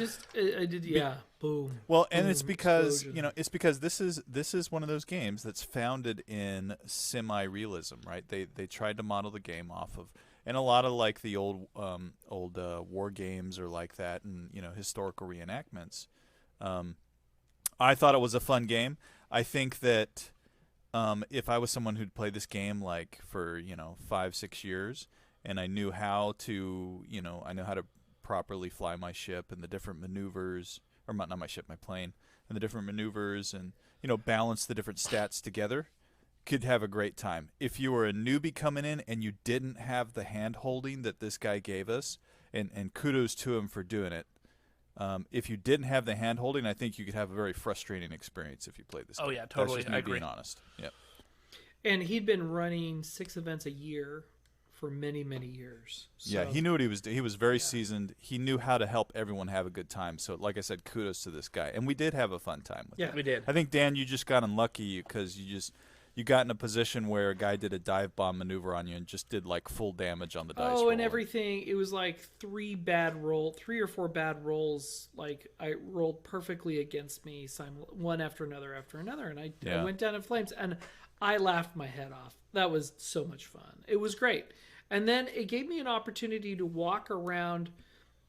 did. Boom. Well, boom, and it's because explosion. this is one of those games that's founded in semi-realism, right? They tried to model the game off of, and a lot of like the old war games are like that, and historical reenactments. I thought it was a fun game. I think that if I was someone who'd played this game like for 5-6 years, and I knew how to properly fly my ship and the different maneuvers, or not my ship, my plane, and the different maneuvers, and balance the different stats together, could have a great time. If you were a newbie coming in and you didn't have the hand holding that this guy gave us, and kudos to him for doing it, if you didn't have the hand holding, I think you could have a very frustrating experience if you played this game. Oh yeah, totally. That's just me I agree. being honest. Yep. And he'd been running 6 events a year for many, many years. Yeah, So, he knew what he was doing. He was very seasoned. He knew how to help everyone have a good time. So, like I said, kudos to this guy. And we did have a fun time with Yeah. it. We did. I think, Dan, you just got unlucky because you got in a position where a guy did a dive bomb maneuver on you and just did like full damage on the dice roll. Oh, and everything. It was like 3 or 4 bad rolls. Like I rolled perfectly against me, one after another, and I went down in flames, and I laughed my head off. That was so much fun. It was great, and then it gave me an opportunity to walk around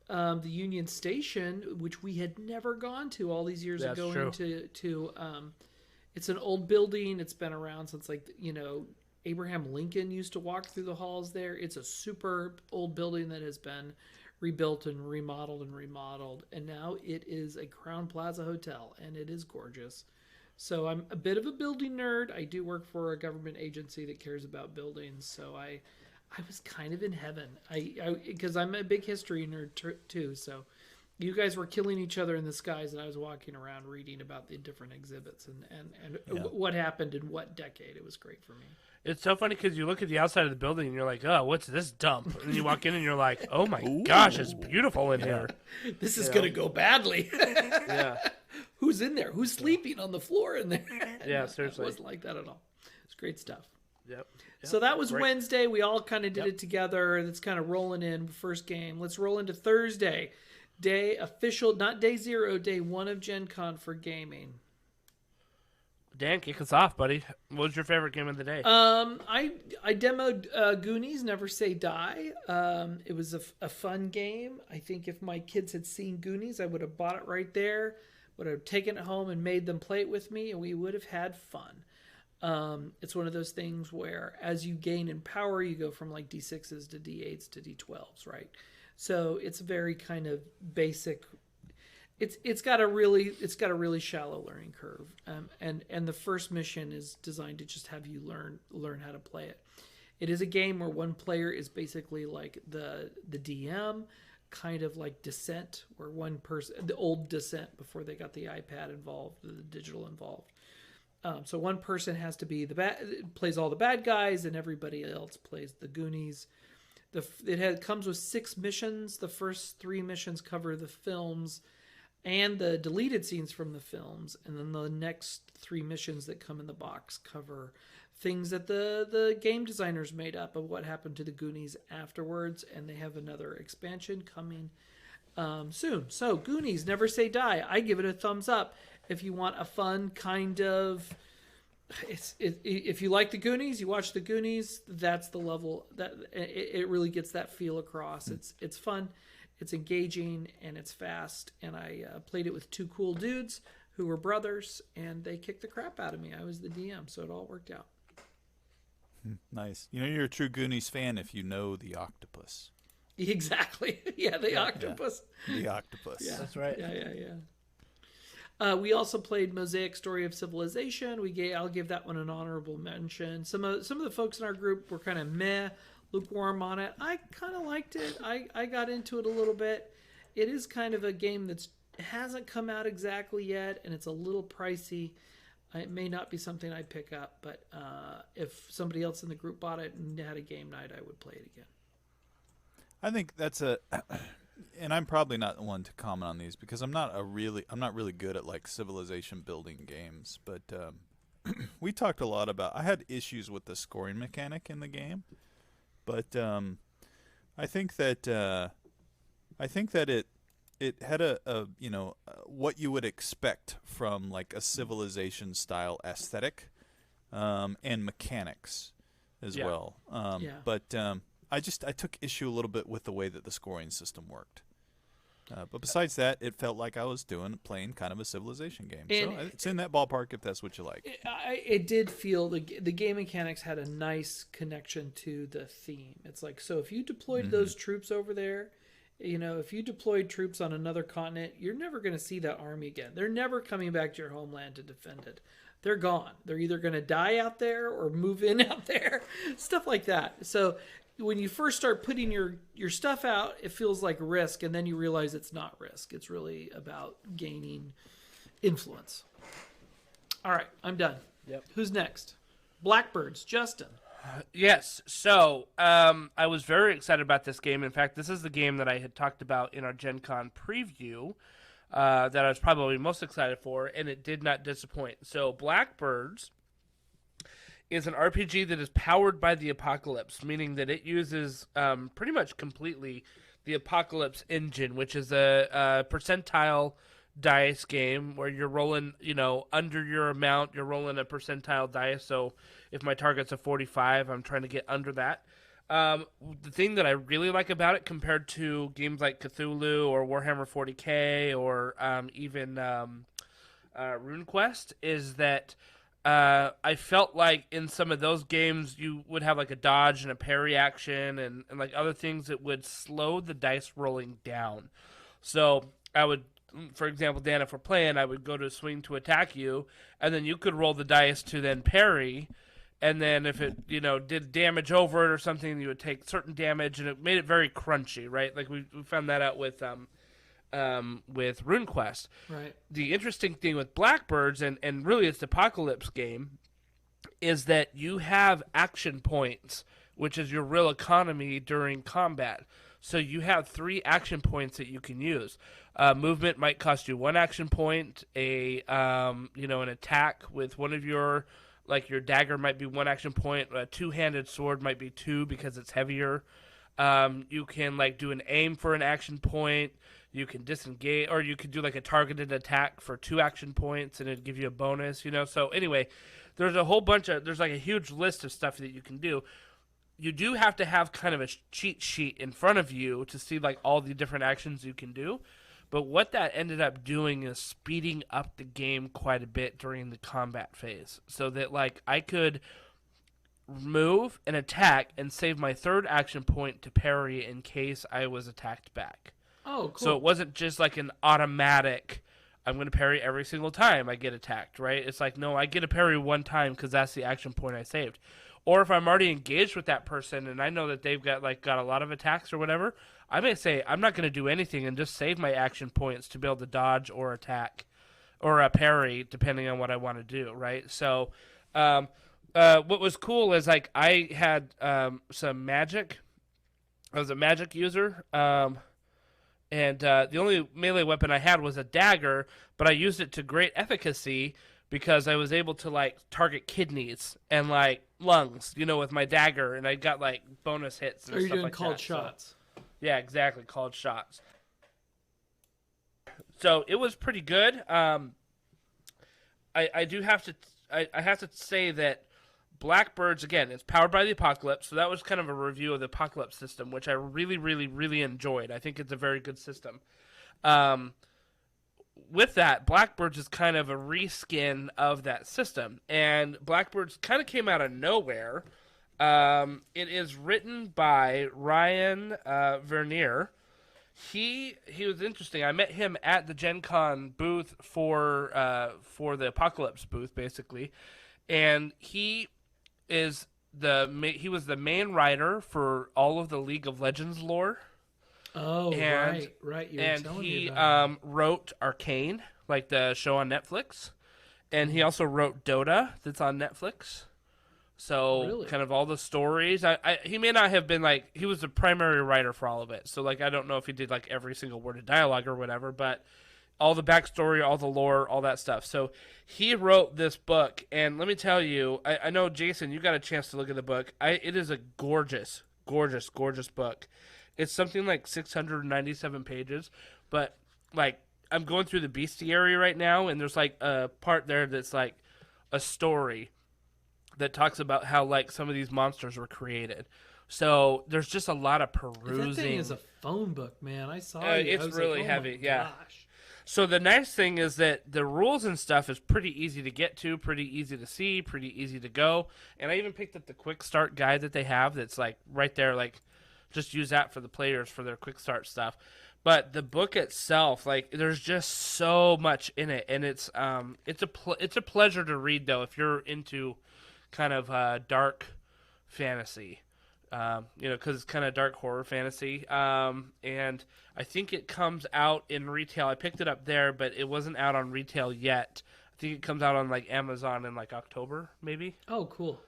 the Union Station, which we had never gone to all these years ago. It's an old building. It's been around since Abraham Lincoln used to walk through the halls there. It's a super old building that has been rebuilt and remodeled, and now it is a Crown Plaza hotel, and it is gorgeous. So I'm a bit of a building nerd. I do work for a government agency that cares about buildings, so I was kind of in heaven. Because I'm a big history nerd too, so you guys were killing each other in the skies, and I was walking around reading about the different exhibits and what happened in what decade. It was great for me. It's so funny because you look at the outside of the building and you're like, oh, what's this dump? And then you walk in and you're like, oh my gosh, it's beautiful in here. This is going to go badly. Yeah. Who's in there? Who's sleeping on the floor in there? Yeah, seriously. It wasn't like that at all. It's great stuff. Yep. So that was Great. Wednesday. We all kind of did it together. That's kind of rolling in. First game. Let's roll into Thursday. Day official, not day 0, day 1 of GenCon for gaming. Dan, kick us off, buddy. What was your favorite game of the day? I demoed Goonies, Never Say Die. It was a fun game. I think if my kids had seen Goonies, I would have bought it right there, would have taken it home and made them play it with me, and we would have had fun. It's one of those things where as you gain in power, you go from like D6s to D8s to D12s, right? So it's very kind of basic. It's got a really shallow learning curve, and the first mission is designed to just have you learn how to play it. It is a game where one player is basically like the DM, kind of like Descent, where one person, the old Descent before they got the iPad involved, the digital involved. So one person has to be plays all the bad guys, and everybody else plays the Goonies. Comes with 6 missions. The first 3 missions cover the films and the deleted scenes from the films, and then the next 3 missions that come in the box cover things that the game designers made up of what happened to the Goonies afterwards, and they have another expansion coming soon. So Goonies, Never Say Die. I give it a thumbs up. If you want a fun kind of, if you like the Goonies, you watch the Goonies. That's the level that it really gets that feel across. It's fun, it's engaging, and it's fast. And I played it with 2 cool dudes who were brothers, and they kicked the crap out of me. I was the DM, so it all worked out. Nice. You know you're a true Goonies fan if you know the octopus. Exactly. Yeah, the octopus. Yeah. The octopus. Yeah, That's right. Yeah. We also played Mosaic Story of Civilization. I'll give that one an honorable mention. Some of the folks in our group were kind of lukewarm on it. I kind of liked it. I got into it a little bit. It is kind of a game that hasn't come out exactly yet, and it's a little pricey. It may not be something I pick up, but if somebody else in the group bought it and had a game night, I would play it again. I think that's and I'm probably not the one to comment on these because I'm not really good at like civilization building games, but we talked a lot about. I had issues with the scoring mechanic in the game, but I think that it had a what you would expect from like a civilization style aesthetic and mechanics as well. But I took issue a little bit with the way that the scoring system worked. But besides that, it felt like I was playing kind of a civilization game. So it's in that ballpark if that's what you like. It did feel the game mechanics had a nice connection to the theme. It's like, so if you deployed those troops over there, if you deployed troops on another continent, you're never going to see that army again. They're never coming back to your homeland to defend it. They're gone. They're either going to die out there or move in out there, stuff like that. So when you first start putting your stuff out, it feels like risk, and then you realize it's not risk. It's really about gaining influence. All right, I'm done. Yep. Who's next? Blackbirds, Justin. Yes. So I was very excited about this game. In fact, this is the game that I had talked about in our Gen Con preview that I was probably most excited for, and it did not disappoint. So Blackbirds is an RPG that is powered by the Apocalypse, meaning that it uses pretty much completely the Apocalypse engine, which is a percentile dice game where you're rolling, under your amount, you're rolling a percentile dice. So if my target's a 45, I'm trying to get under that. The thing that I really like about it compared to games like Cthulhu or Warhammer 40K or even RuneQuest is that I felt like in some of those games you would have like a dodge and a parry action and like other things that would slow the dice rolling down. So I would, for example, Dan, if we're playing, I would go to swing to attack you, and then you could roll the dice to then parry. And then if it, did damage over it or something, you would take certain damage, and it made it very crunchy, right? Like we found that out with RuneQuest. Right. The interesting thing with Blackbirds, and really it's the Apocalypse game, is that you have action points, which is your real economy during combat. So you have 3 action points that you can use. Movement might cost you 1 action point. An attack with one of your dagger might be 1 action point. A 2-handed sword might be 2 because it's heavier. You can do an aim for an action point. You can disengage, or you could do a targeted attack for 2 action points, and it'd give you a bonus. So anyway, there's a whole bunch of a huge list of stuff that you can do. You do have to have kind of a cheat sheet in front of you to see all the different actions you can do. But what that ended up doing is speeding up the game quite a bit during the combat phase, so that I could move and attack and save my 3rd action point to parry in case I was attacked back. Oh, cool. So it wasn't just an automatic, I'm going to parry every single time I get attacked, right? It's no, I get a parry 1 time because that's the action point I saved. Or if I'm already engaged with that person and I know that they've got a lot of attacks or whatever, I may say I'm not going to do anything and just save my action points to be able to dodge or attack or a parry depending on what I want to do, right? So what was cool is I had some magic. I was a magic user. And the only melee weapon I had was a dagger, but I used it to great efficacy because I was able to target kidneys and lungs, with my dagger, and I got bonus hits and Are you stuff doing like called that. shots? So, yeah, exactly, called shots. So it was pretty good. I do have to I have to say that Blackbirds, again, it's powered by the Apocalypse, so that was kind of a review of the Apocalypse system, which I really, really, really enjoyed. I think it's a very good system. With that, Blackbirds is kind of a reskin of that system, and Blackbirds kind of came out of nowhere. It is written by Ryan Vernier. He was interesting. I met him at the Gen Con booth for the Apocalypse booth, basically, and he was the main writer for all of the League of Legends lore. Oh, right. You were telling me about it. Wrote Arcane, the show on Netflix, and he also wrote Dota, that's on Netflix. So Really? kind of all the stories. He may not have been he was the primary writer for all of it. So I don't know if he did every single word of dialogue or whatever, but all the backstory, all the lore, all that stuff. So he wrote this book, and let me tell you, I know, Jason, you got a chance to look at the book. It is a gorgeous, gorgeous, gorgeous book. It's something 697 pages, but I'm going through the bestiary right now, and there's a part there that's a story that talks about how some of these monsters were created. So there's just a lot of perusing. That thing is a phone book, man. I saw it. It's really heavy, yeah. Gosh. So the nice thing is that the rules and stuff is pretty easy to get to, pretty easy to see, pretty easy to go. And I even picked up the quick start guide that they have that's right there, just use that for the players for their quick start stuff. But the book itself, there's just so much in it, and it's a pleasure to read, though, if you're into kind of dark fantasy, because it's kind of dark horror fantasy. And I think it comes out in retail. I picked it up there, but it wasn't out on retail yet. I think it comes out on Amazon in October, maybe. Oh, cool.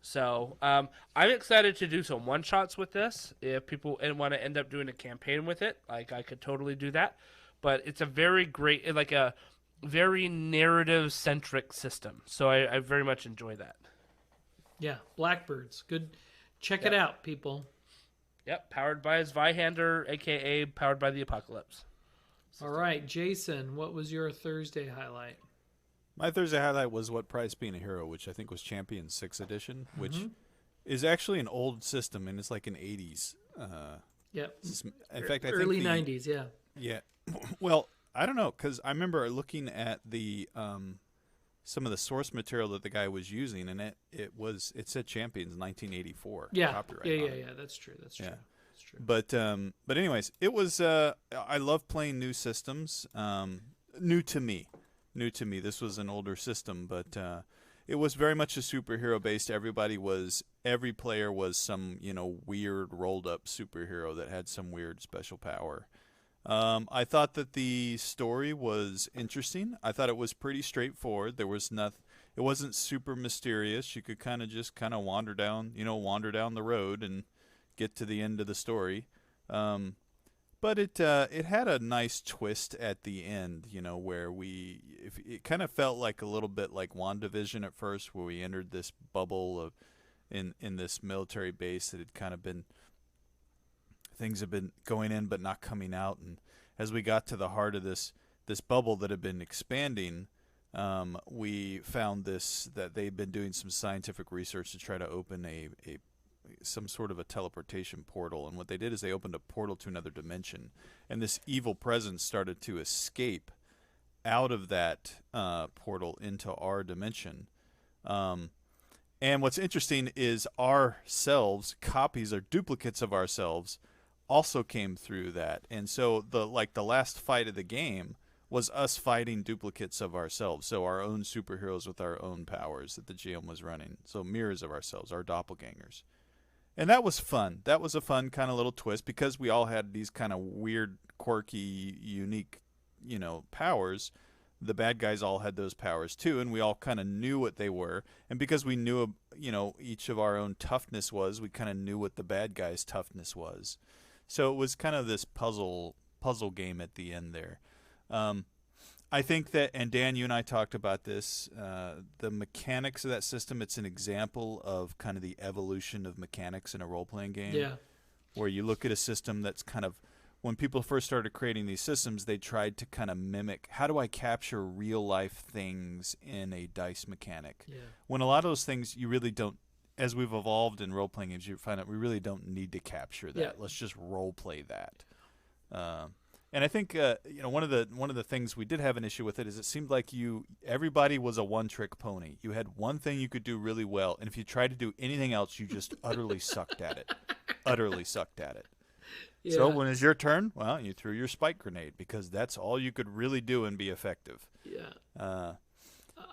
So I'm excited to do some one shots with this. If people want to end up doing a campaign with it, like I could totally do that. But it's a very great, like a very narrative centric system. So I very much enjoy that. Yeah, Blackbirds. Good. Check it out, people. Yep, powered by Zweihander, aka powered by the Apocalypse. All right, Jason, what was your Thursday highlight? My Thursday highlight was What Price Being a Hero, which I think was Champion 6th edition, which is actually an old system, and it's like an 80s. Yep. In fact, I early think 90s, yeah. Yeah. Well, I don't know, because I remember looking at the some of the source material that the guy was using, and it said Champions 1984. Yeah, copyright yeah, on yeah, it. yeah. That's true. That's true. Yeah. That's true. But anyways, it was. I love playing new systems. New to me. This was an older system, but it was very much a superhero based. Every player was some weird rolled up superhero that had some weird special power. I thought that the story was interesting. I thought it was pretty straightforward. There was nothing. It wasn't super mysterious. You could kind of wander down the road and get to the end of the story. But it had a nice twist at the end, where it kind of felt like a little bit like WandaVision at first, where we entered this bubble in this military base that had kind of been. Things have been going in but not coming out, and as we got to the heart of this bubble that had been expanding, we found that they'd been doing some scientific research to try to open some sort of a teleportation portal. And what they did is they opened a portal to another dimension, and this evil presence started to escape out of that portal into our dimension. And what's interesting is ourselves, copies or duplicates of ourselves, also came through that. And so the last fight of the game was us fighting duplicates of ourselves, so our own superheroes with our own powers that the GM was running, so mirrors of ourselves, our doppelgangers. And that was fun. That was a fun kind of little twist, because we all had these kind of weird, quirky, unique, powers. The bad guys all had those powers too, and we all kind of knew what they were. And because we knew, each of our own toughness was, we kind of knew what the bad guy's toughness was. So it was kind of this puzzle game at the end there. I think that, and Dan, you and I talked about this, the mechanics of that system, it's an example of kind of the evolution of mechanics in a role-playing game. Yeah. Where you look at a system that's kind of, when people first started creating these systems, they tried to kind of mimic, how do I capture real-life things in a dice mechanic? Yeah. When a lot of those things you really don't, as we've evolved in role-playing games, you find out we really don't need to capture that. Yeah. Let's just role-play that. And I think one of the things we did have an issue with it is it seemed like everybody was a one-trick pony. You had one thing you could do really well, and if you tried to do anything else, you just utterly sucked at it. Yeah. So when it's your turn, well, you threw your spike grenade, because that's all you could really do and be effective. Yeah.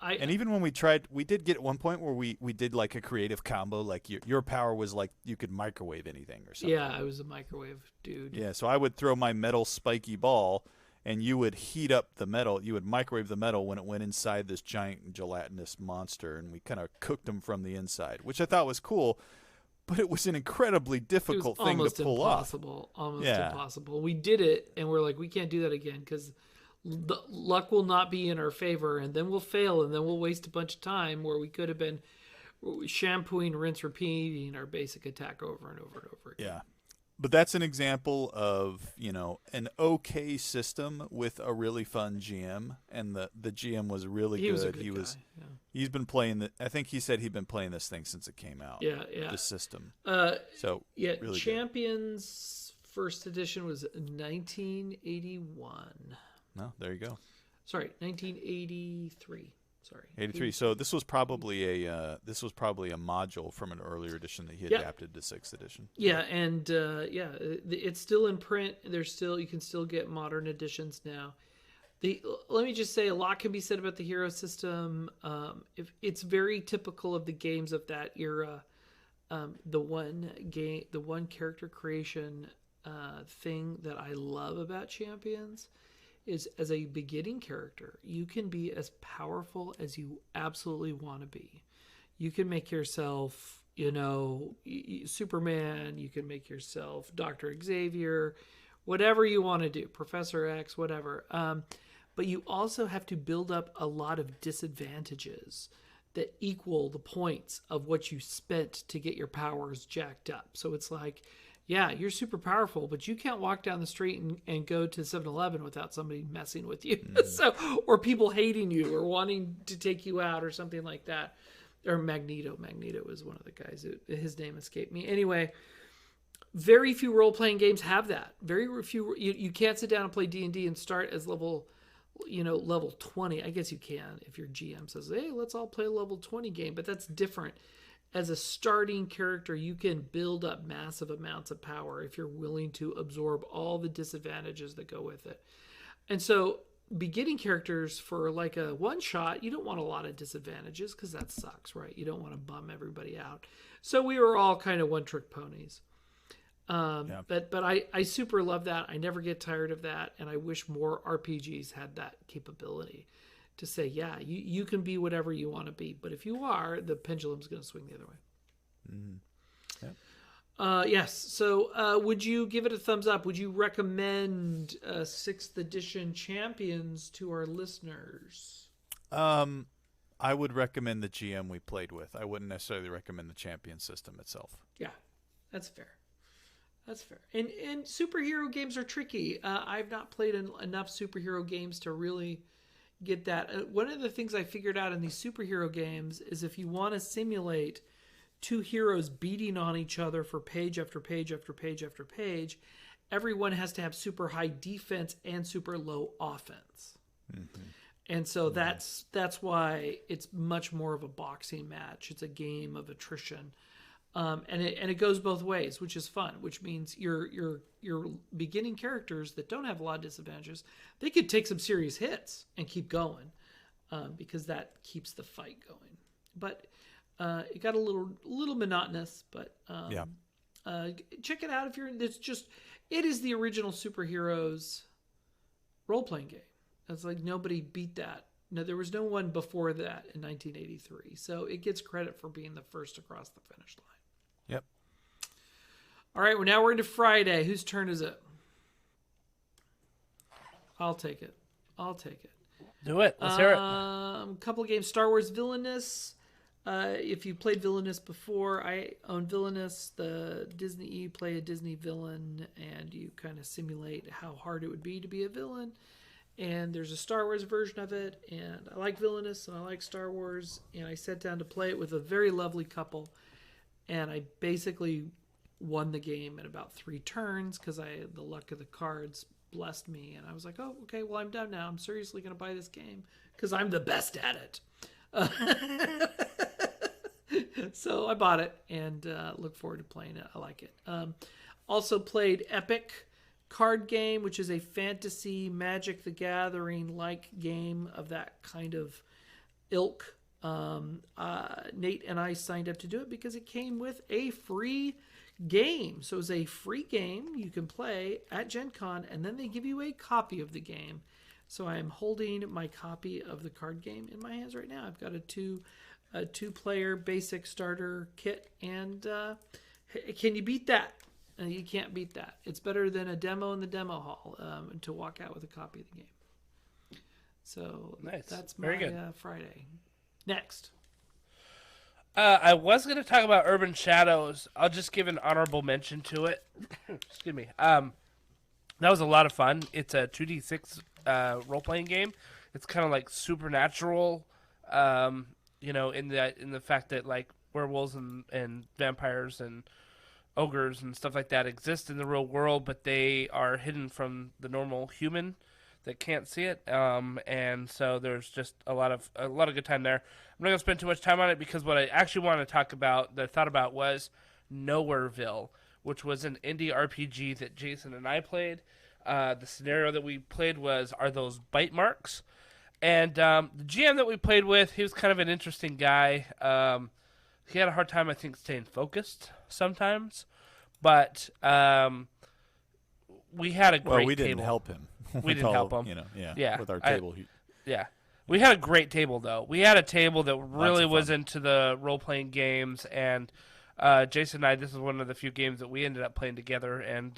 And even when we did get at one point where we did like a creative combo, like your power was like you could microwave anything or something. Yeah, I was a microwave dude. Yeah, so I would throw my metal spiky ball, and you would heat up the metal. You would microwave the metal when it went inside this giant gelatinous monster, and we kind of cooked them from the inside, which I thought was cool. But it was an incredibly difficult thing to pull off. Almost impossible. We did it, and we're like, we can't do that again, because the luck will not be in our favor, and then we'll fail, and then we'll waste a bunch of time where we could have been shampooing, rinse, repeating our basic attack over and over and over again. Yeah. But that's an example of, an okay system with a really fun GM, and the GM was really good. He was a good guy. Yeah. He's been playing I think he said he'd been playing this thing since it came out. Yeah. The system. Yeah, really Champions first edition was 1981. No, there you go. Sorry, 1983. Sorry, 83. So this was probably a module from an earlier edition that he adapted to 6th edition. Yeah, and it's still in print. You can still get modern editions now. Let me just say, a lot can be said about the hero system. If it's very typical of the games of that era. The one character creation thing that I love about Champions is, as a beginning character, you can be as powerful as you absolutely want to be. You can make yourself Superman. You can make yourself Dr. Xavier, whatever you want to do, Professor X, whatever. But you also have to build up a lot of disadvantages that equal the points of what you spent to get your powers jacked up. So it's like, yeah, you're super powerful, but you can't walk down the street and go to 7-Eleven without somebody messing with you. Or people hating you or wanting to take you out or something like that. Or Magneto. Magneto was one of the guys. His name escaped me. Anyway, very few role-playing games have that. Very few. You can't sit down and play D&D and start as level 20. I guess you can if your GM says, hey, let's all play a level 20 game, but that's different. As a starting character, you can build up massive amounts of power if you're willing to absorb all the disadvantages that go with it. And so beginning characters for like a one shot, you don't want a lot of disadvantages because that sucks, right? You don't want to bum everybody out. So we were all kind of one trick ponies. But I super love that. I never get tired of that. And I wish more RPGs had that capability to say, yeah, you can be whatever you want to be. But if you are, the pendulum's going to swing the other way. Mm-hmm. Yeah. Yes. So would you give it a thumbs up? Would you recommend 6th edition Champions to our listeners? I would recommend the GM we played with. I wouldn't necessarily recommend the champion system itself. Yeah, that's fair. That's fair. And superhero games are tricky. I've not played enough superhero games to really get that. One of the things I figured out in these superhero games is if you want to simulate two heroes beating on each other for page after page after page after page, everyone has to have super high defense and super low offense. Mm-hmm. And so that's why it's much more of a boxing match. It's a game of attrition. And it goes both ways, which is fun, which means your beginning characters that don't have a lot of disadvantages, they could take some serious hits and keep going, because that keeps the fight going. But it got a little monotonous, but check it out if you're. It is the original superheroes role-playing game. It's like nobody beat that. No, there was no one before that in 1983, so it gets credit for being the first across the finish line. Yep. All right, well, now we're into Friday. Whose turn is it? I'll take it. Do it. Let's hear it. A couple of games. Star Wars Villainous. If you played Villainous before, I own Villainous. The Disney, you play a Disney villain, and you kind of simulate how hard it would be to be a villain. And there's a Star Wars version of it, and I like Villainous, and I like Star Wars, and I sat down to play it with a very lovely couple, and I basically won the game in about 3 turns because the luck of the cards blessed me, and I was like, oh, okay, well, I'm done now. I'm seriously going to buy this game because I'm the best at it. So I bought it and look forward to playing it. I like it. Also played Epic card game, which is a fantasy Magic the Gathering like game of that kind of ilk. Nate and I signed up to do it because it came with a free game. So it's a free game you can play at GenCon, and then they give you a copy of the game. So I am holding my copy of the card game in my hands right now. I've got a two-player basic starter kit, and can you beat that? You can't beat that. It's better than a demo in the demo hall to walk out with a copy of the game. So nice. That's Very my good. Friday. Next. I was going to talk about Urban Shadows. I'll just give an honorable mention to it. Excuse me. That was a lot of fun. It's a 2d6 role-playing game. It's kind of like Supernatural, in the fact that like werewolves and vampires and ogres and stuff like that exist in the real world, but they are hidden from the normal human that can't see it. And so there's just a lot of good time there. I'm not gonna spend too much time on it because what I actually want to talk about, that I thought about, was Nowhereville, which was an indie RPG that Jason and I played. The scenario that we played was, are those bite marks? And the GM that we played with, he was kind of an interesting guy. He had a hard time, I think, staying focused sometimes. But we had a great table. Well, we didn't help him. We didn't help him. With our table. We had a great table, though. We had a table that really was into the role-playing games, and Jason and I, this is one of the few games that we ended up playing together, and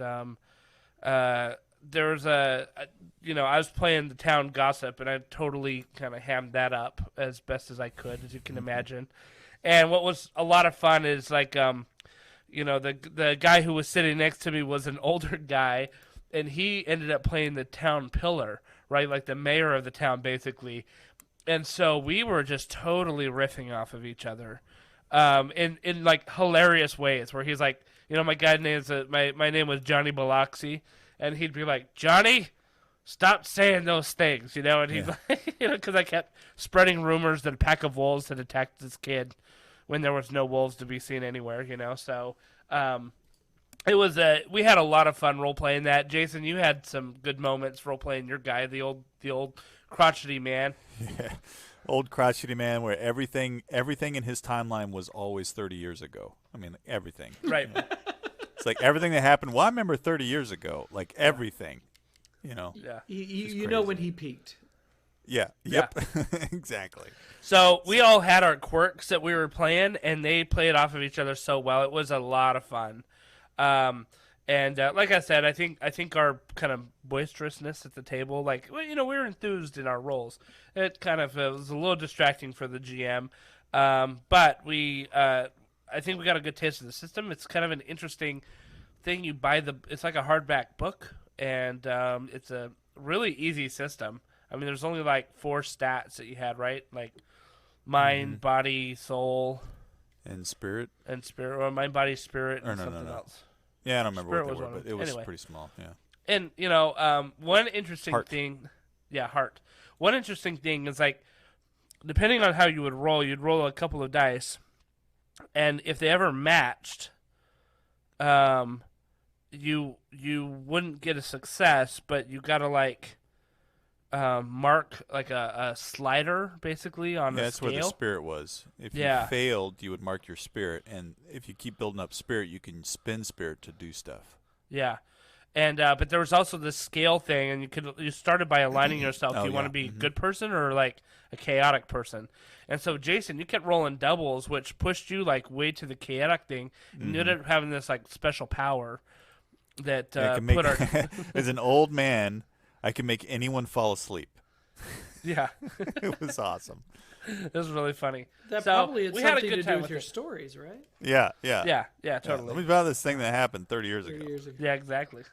there was I was playing the town gossip, and I totally kind of hammed that up as best as I could, as you can imagine. And what was a lot of fun is like, the guy who was sitting next to me was an older guy, and he ended up playing the town pillar, right, like the mayor of the town, basically. And so we were just totally riffing off of each other, in like hilarious ways. Where he's like, my guy name's my name was Johnny Biloxi. And he'd be like, Johnny, stop saying those things, And he's like, because I kept spreading rumors that a pack of wolves had attacked this kid when there was no wolves to be seen anywhere, So it was we had a lot of fun role playing that. Jason, you had some good moments role playing your guy, the old crotchety man. Yeah, old crotchety man, where everything in his timeline was always 30 years ago. I mean, everything. Right. It's like everything that happened. Well, I remember 30 years ago, like everything, Yeah. You know when he peaked. Yeah. Yep. Exactly. So we all had our quirks that we were playing, and they played off of each other so well. It was a lot of fun. And like I said, I think our kind of boisterousness at the table, like, we were enthused in our roles. It kind of was a little distracting for the GM, but I think we got a good taste of the system. It's kind of an interesting thing. You buy it's like a hardback book, and it's a really easy system. I mean, there's only like 4 stats that you had, right? Like mind, body, soul, and spirit, or mind, body, spirit, and no, something no. else. Yeah, I don't remember Spirit what they was were, one but it was anyway. pretty small. Yeah. And one interesting Heart. thing, heart. One interesting thing is, like, depending on how you would roll, you'd roll a couple of dice, and if they ever matched, you wouldn't get a success, but you gotta mark like a slider basically on the That's scale. where the spirit was. If you failed, you would mark your spirit, and if you keep building up spirit, you can spend spirit to do stuff. Yeah. And but there was also this scale thing, and you started by aligning yourself. Do you want to be a good person or like a chaotic person? And so, Jason, you kept rolling doubles, which pushed you like way to the chaotic thing. And you ended up having this like special power that put our as an old man, I can make anyone fall asleep. Yeah. It was awesome. It was really funny. That So, probably had we had a something good to time do with with your it. stories, right? Yeah. Yeah, Tell totally. me about this thing that happened 30 years 30 ago. years ago. Yeah, exactly.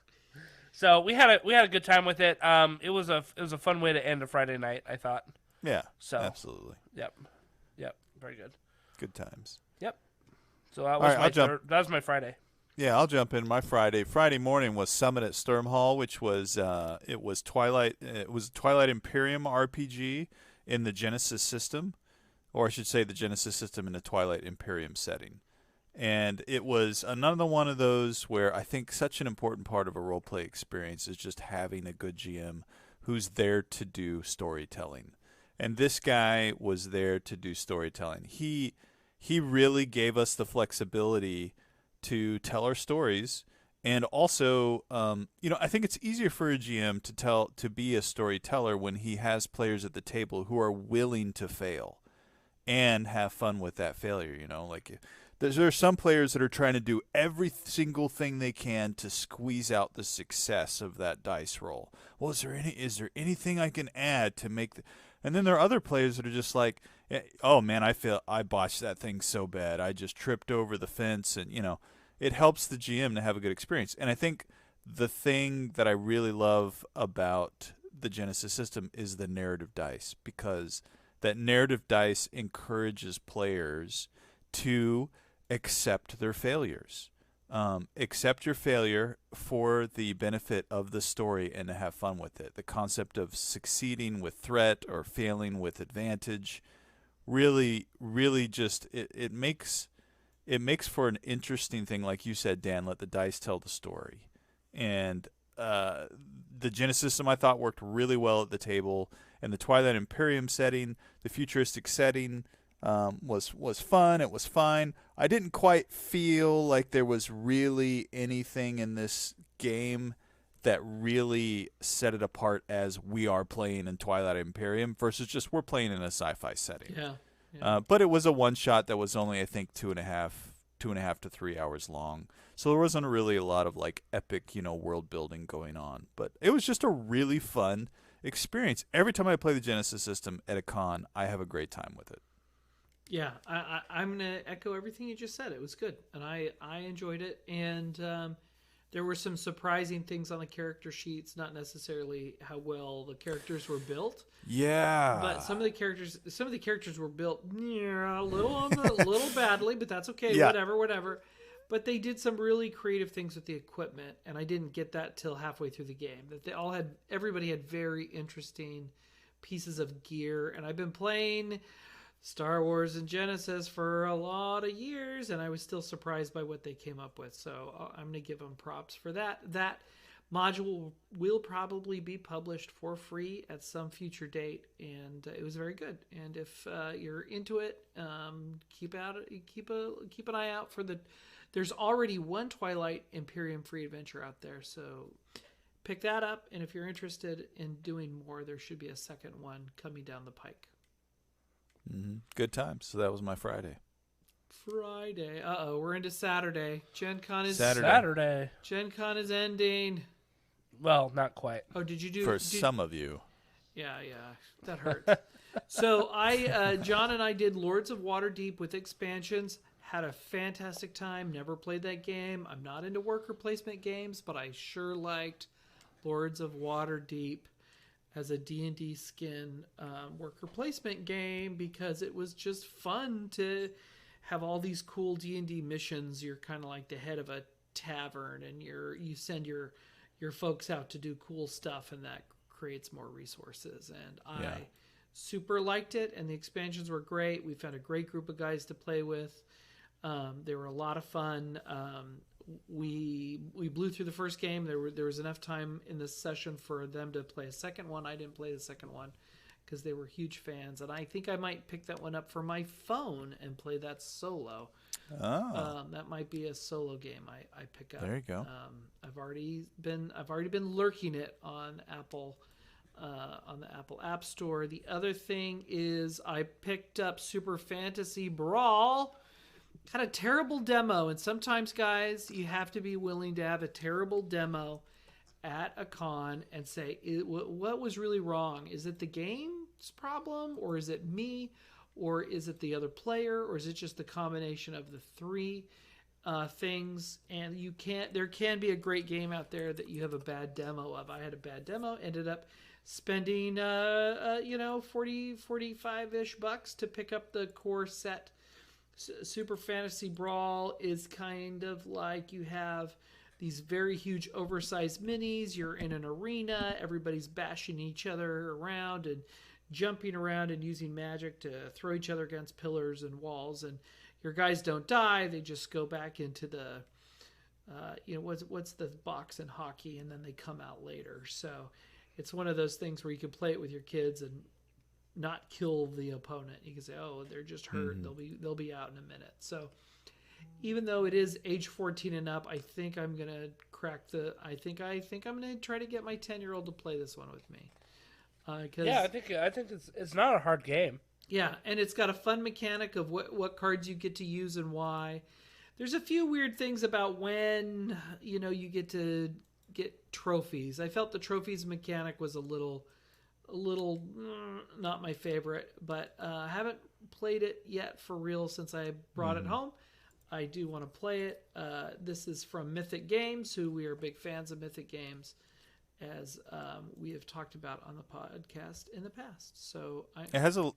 So we had a good time with it. It was a fun way to end a Friday night, I thought. Yeah, So absolutely. Yep, very good. Good times. Yep. So that right, was I'll jump. that was my Friday. Yeah, I'll jump in. My Friday morning was Summit at Sturm Hall, which was it was Twilight Imperium RPG in the Genesis system, or I should say the Genesis system in the Twilight Imperium setting. And it was another one of those where I think such an important part of a roleplay experience is just having a good GM who's there to do storytelling. And this guy was there to do storytelling. He really gave us the flexibility to tell our stories, and also, I think it's easier for a GM to be a storyteller when he has players at the table who are willing to fail and have fun with that failure. Like there are some players that are trying to do every single thing they can to squeeze out the success of that dice roll. Well, is there anything I can add to make and then there are other players that are just like, oh man, I botched that thing so bad. I just tripped over the fence, and it helps the GM to have a good experience. And I think the thing that I really love about the Genesis system is the narrative dice, because that narrative dice encourages players to accept their failures. Accept your failure for the benefit of the story and to have fun with it. The concept of succeeding with threat or failing with advantage really, really just it makes for an interesting thing. Like you said, Dan, let the dice tell the story. And the Genesis system, I thought, worked really well at the table. And the Twilight Imperium setting, the futuristic setting, was fun. It was fine. I didn't quite feel like there was really anything in this game that really set it apart as we are playing in Twilight Imperium versus just we're playing in a sci-fi setting. Yeah. But it was a one-shot that was only, I think, 2.5 2.5 to 3 hours long. So there wasn't really a lot of like epic, world building going on. But it was just a really fun experience. Every time I play the Genesis system at a con, I have a great time with it. Yeah, I'm going to echo everything you just said. It was good, and I enjoyed it. And there were some surprising things on the character sheets, not necessarily how well the characters were built. Yeah. But some of the characters were built a little badly, but that's okay. Yeah. Whatever. But they did some really creative things with the equipment, and I didn't get that till halfway through the game. That everybody had very interesting pieces of gear, and I've been playing Star Wars and Genesis for a lot of years, and I was still surprised by what they came up with. So I'm going to give them props for that. That module will probably be published for free at some future date, and it was very good. And if you're into it, keep an eye out for the. There's already one Twilight Imperium free adventure out there, so pick that up. And if you're interested in doing more, there should be a second one coming down the pike. Mm-hmm. Good times. So that was my Friday. We're into Saturday. GenCon is Saturday. GenCon is ending. Well, not quite. Oh, did you do for some of you? Yeah, that hurts. So John and I did Lords of Waterdeep with expansions. Had a fantastic time. Never played that game. I'm not into worker placement games, but I sure liked Lords of Waterdeep as a D&D skin worker placement game because it was just fun to have all these cool D&D missions. You're kind of like the head of a tavern, and you send your folks out to do cool stuff, and that creates more resources. And I super liked it, and the expansions were great. We found a great group of guys to play with. They were a lot of fun. We blew through the first game. There was enough time in this session for them to play a second one. I didn't play the second one because they were huge fans, and I think I might pick that one up for my phone and play that solo. Oh, that might be a solo game I pick up. There you go. I've already been lurking it on Apple. On the Apple App Store. The other thing is I picked up Super Fantasy Brawl. Had a terrible demo, and sometimes, guys, you have to be willing to have a terrible demo at a con and say, what was really wrong? Is it the game's problem, or is it me, or is it the other player, or is it just the combination of the three things? And there can be a great game out there that you have a bad demo of. I had a bad demo, ended up spending 45-ish bucks to pick up the core set. Super Fantasy Brawl is kind of like you have these very huge oversized minis. You're in an arena. Everybody's bashing each other around and jumping around and using magic to throw each other against pillars and walls. And your guys don't die. They just go back into the, what's the box in hockey, and then they come out later. So it's one of those things where you can play it with your kids and not kill the opponent. You can say, "Oh, they're just hurt. Mm-hmm. They'll be out in a minute." So, even though it is age 14 and up, I think I'm gonna I think I'm gonna try to get my 10-year-old to play this one with me. I think it's not a hard game. Yeah, and it's got a fun mechanic of what cards you get to use and why. There's a few weird things about when you get to get trophies. I felt the trophies mechanic was a little not my favorite, but I haven't played it yet for real since I brought it home. I do want to play it. This is from Mythic Games, who we are big fans of Mythic Games, as we have talked about on the podcast in the past. So it has a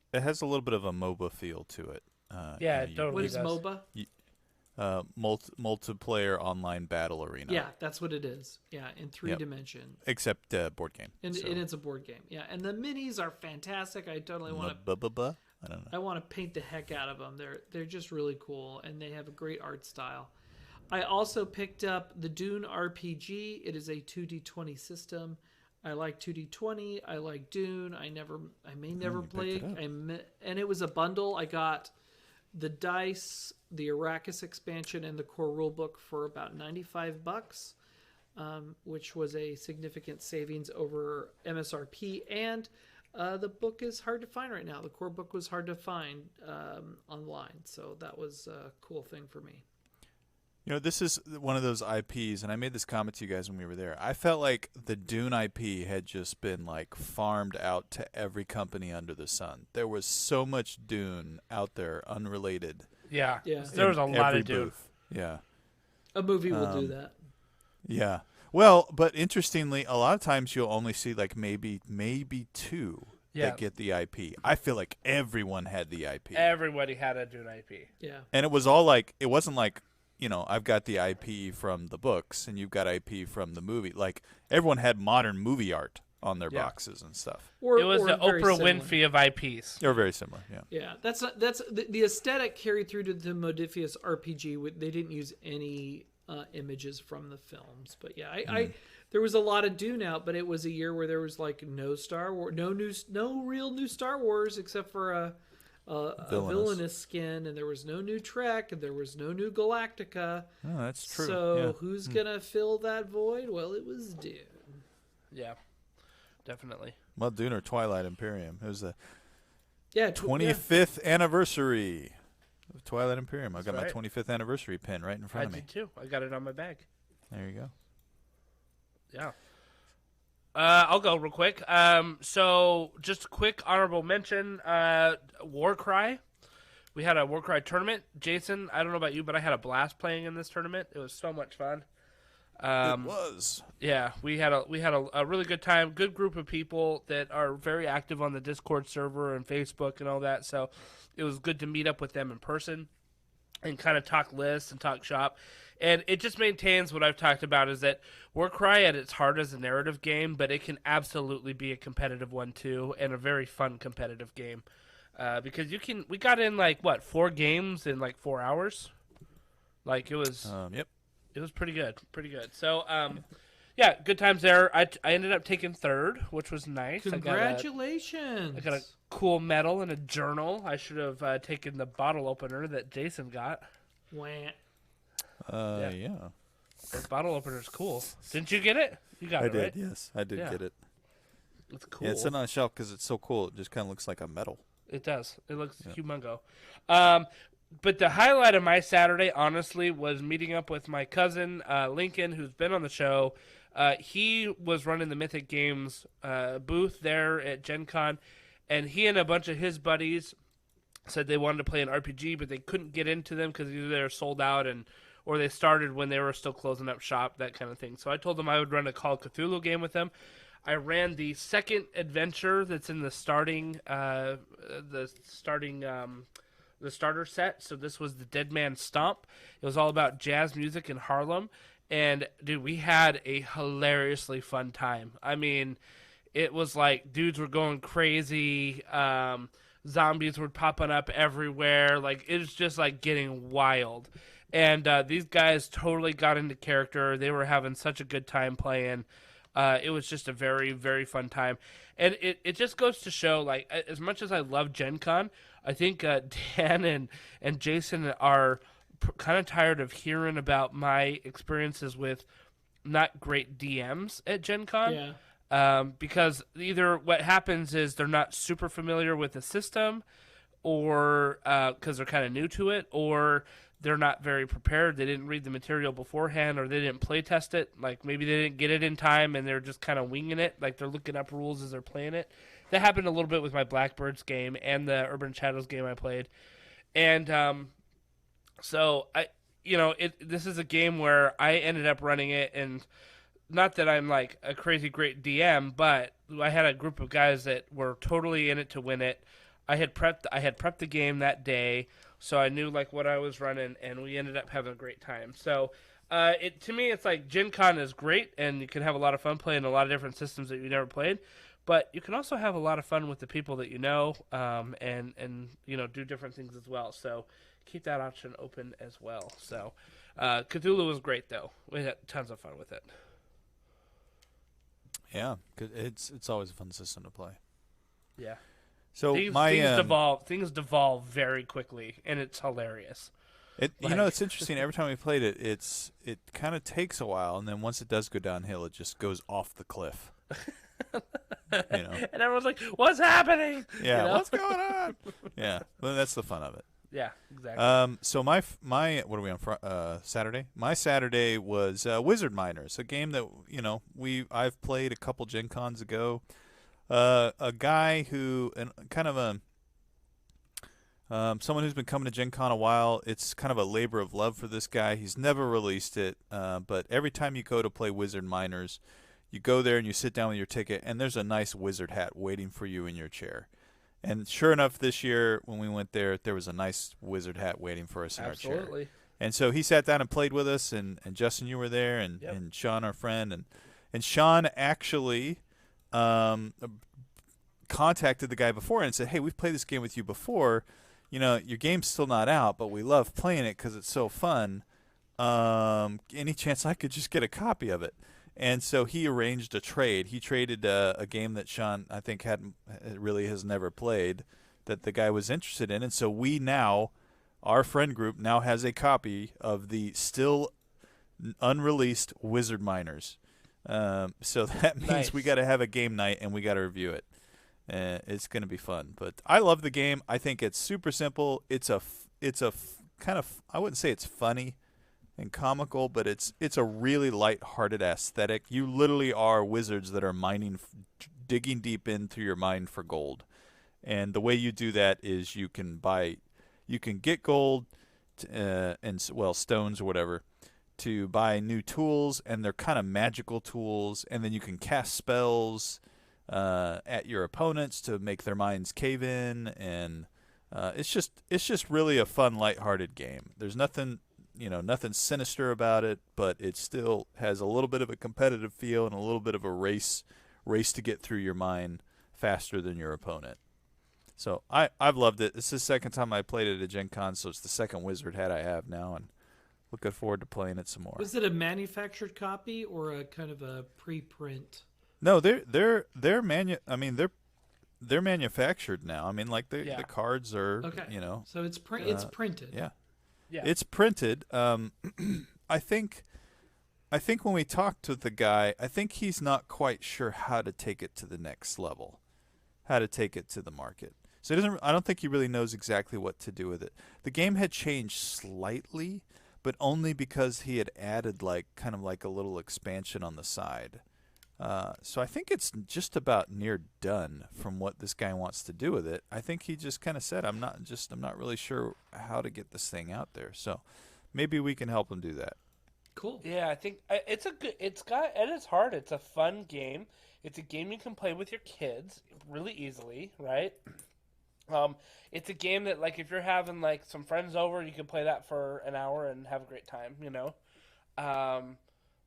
little bit of a MOBA feel to it. It totally what is does. MOBA? Multiplayer online battle arena. Yeah, that's what it is. Yeah, in 3-dimension. Except board game. And it's a board game. Yeah, and the minis are fantastic. I totally want to. I don't know. I want to paint the heck out of them. They're just really cool, and they have a great art style. I also picked up the Dune RPG. It is a 2D20 system. I like 2D20. I like Dune. I may never play it. And it was a bundle. I got the dice, the Arrakis expansion, and the core rulebook for about $95, which was a significant savings over MSRP. And the book is hard to find right now. The core book was hard to find online, so that was a cool thing for me. This is one of those IPs, and I made this comment to you guys when we were there. I felt like the Dune IP had just been like farmed out to every company under the sun. There was so much Dune out there, unrelated. Yeah. Yeah. There was a lot every of Dune. booth. Yeah. A movie will do that. Yeah. Well, but interestingly, a lot of times you'll only see like maybe two Yeah. that get the IP. I feel like everyone had the IP. Everybody had a Dune IP. Yeah. And it was all like, it wasn't like, I've got the IP from the books and you've got IP from the movie. Like, everyone had modern movie art on their boxes and stuff. It was or the very Oprah similar. Winfrey of IPs. They were very similar, yeah. Yeah, that's the aesthetic carried through to the Modifius RPG. They didn't use any images from the films, but yeah, I there was a lot of Dune out, but it was a year where there was like no Star Wars, no real new Star Wars except for a villainous skin, and there was no new Trek, and there was no new Galactica. Oh, that's true. So who's gonna fill that void? Well, it was Dune. Yeah, definitely. Well, Dune or Twilight Imperium. It was the Yeah, 25th anniversary of Twilight Imperium. I got right. my 25th anniversary pin right in I front of me. did too. I got it on my bag. There you go. Yeah. I'll go real quick. So just a quick honorable mention. Warcry. We had a Warcry tournament. Jason, I don't know about you, but I had a blast playing in this tournament. It was so much fun. It was. Yeah, we had a really good time. Good group of people that are very active on the Discord server and Facebook and all that. So it was good to meet up with them in person and kind of talk lists and talk shop. And it just maintains what I've talked about, is that Warcry at its heart is a narrative game, but it can absolutely be a competitive one too, and a very fun competitive game. Because we got in 4 games in 4 hours. Like, it was Yep. It was pretty good. So, yeah, good times there. I ended up taking 3rd, which was nice. Congratulations! I got a cool medal and a journal. I should have taken the bottle opener that Jason got. Wah. Yeah. The bottle opener's cool. Didn't you get it? You got I it, did, right? yes. I did Yeah. get it. It's cool. Yeah, it's sitting on a shelf because it's so cool. It just kind of looks like a medal. It does. It looks humongo. But the highlight of my Saturday, honestly, was meeting up with my cousin, Lincoln, who's been on the show. He was running the Mythic Games booth there at GenCon, and he and a bunch of his buddies said they wanted to play an RPG, but they couldn't get into them because either they were sold out or they started when they were still closing up shop, that kind of thing. So I told them I would run a Call of Cthulhu game with them. I ran the second adventure that's in the starter set. So this was the Dead Man Stomp. It was all about jazz music in Harlem. And, dude, we had a hilariously fun time. I mean, it was like dudes were going crazy. Zombies were popping up everywhere. Like, it was just, getting wild. And these guys totally got into character. They were having such a good time playing. It was just a very, very fun time. And it just goes to show, as much as I love Gen Con, I think Dan and Jason are kind of tired of hearing about my experiences with not great DMs at Gen Con. Yeah. Because either what happens is they're not super familiar with the system, or because they're kind of new to it, or they're not very prepared. They didn't read the material beforehand, or they didn't play test it. Like, maybe they didn't get it in time and they're just kind of winging it. Like, they're looking up rules as they're playing it. That happened a little bit with my Blackbirds game and the Urban Shadows game I played. And so this is a game where I ended up running it, and not that I'm like a crazy great DM, but I had a group of guys that were totally in it to win it. I had prepped the game that day, so I knew what I was running, and we ended up having a great time. So to me, it's like Gen Con is great, and you can have a lot of fun playing a lot of different systems that you never played, but you can also have a lot of fun with the people that you know, and do different things as well. So keep that option open as well. So Cthulhu was great, though. We had tons of fun with it. Yeah, it's always a fun system to play. Yeah. So things devolve very quickly, and it's hilarious. It's interesting. Every time we played it, it kind of takes a while, and then once it does go downhill, it just goes off the cliff. And everyone's like, "What's happening?" Yeah, what's going on? Yeah, well, that's the fun of it. Yeah, exactly. So my what are we on Saturday? My Saturday was Wizard Miners, a game that I've played a couple Gen Cons ago. A guy who and kind of a someone who's been coming to Gen Con a while. It's kind of a labor of love for this guy. He's never released it, but every time you go to play Wizard Miners, you go there and you sit down with your ticket, and there's a nice wizard hat waiting for you in your chair. And sure enough, this year when we went there, there was a nice wizard hat waiting for us in our chair. Absolutely. And so he sat down and played with us, and Justin, you were there, and, Yep. and Sean, our friend, and Sean actually contacted the guy before and said, "Hey, we've played this game with you before. Your game's still not out, but we love playing it because it's so fun. Any chance I could just get a copy of it?" And so he arranged a trade. He traded a game that Sean, I think, has never played, that the guy was interested in. And so our friend group now has a copy of the still unreleased Wizard Miners. So that means Nice. we got to have a game night and we got to review it. It's going to be fun. But I love the game. I think it's super simple. It's a kind of, I wouldn't say it's funny and comical, but it's a really light-hearted aesthetic. You literally are wizards that are digging deep into your mind for gold. And the way you do that is you can get gold stones or whatever, to buy new tools, and they're kind of magical tools, and then you can cast spells at your opponents to make their minds cave in, and it's just really a fun, lighthearted game. There's nothing sinister about it, but it still has a little bit of a competitive feel and a little bit of a race to get through your mind faster than your opponent. So I've loved it. This is the second time I played it at Gen Con, so it's the second wizard hat I have now, and looking forward to playing it some more. Was it a manufactured copy or a kind of a preprint? No, they're manufactured now. I mean, like the cards are, Okay. So it's it's printed. Yeah. Yeah. It's printed. I think when we talked to the guy, I think he's not quite sure how to take it to the next level, how to take it to the market. So I don't think he really knows exactly what to do with it. The game had changed slightly, but only because he had added kind of a little expansion on the side. So I think it's just about near done from what this guy wants to do with it. I think he just kind of said, I'm not really sure how to get this thing out there. So maybe we can help him do that. Cool. Yeah, I think at its heart, it's a fun game. It's a game you can play with your kids really easily, right? It's a game that, if you're having some friends over, you can play that for an hour and have a great time,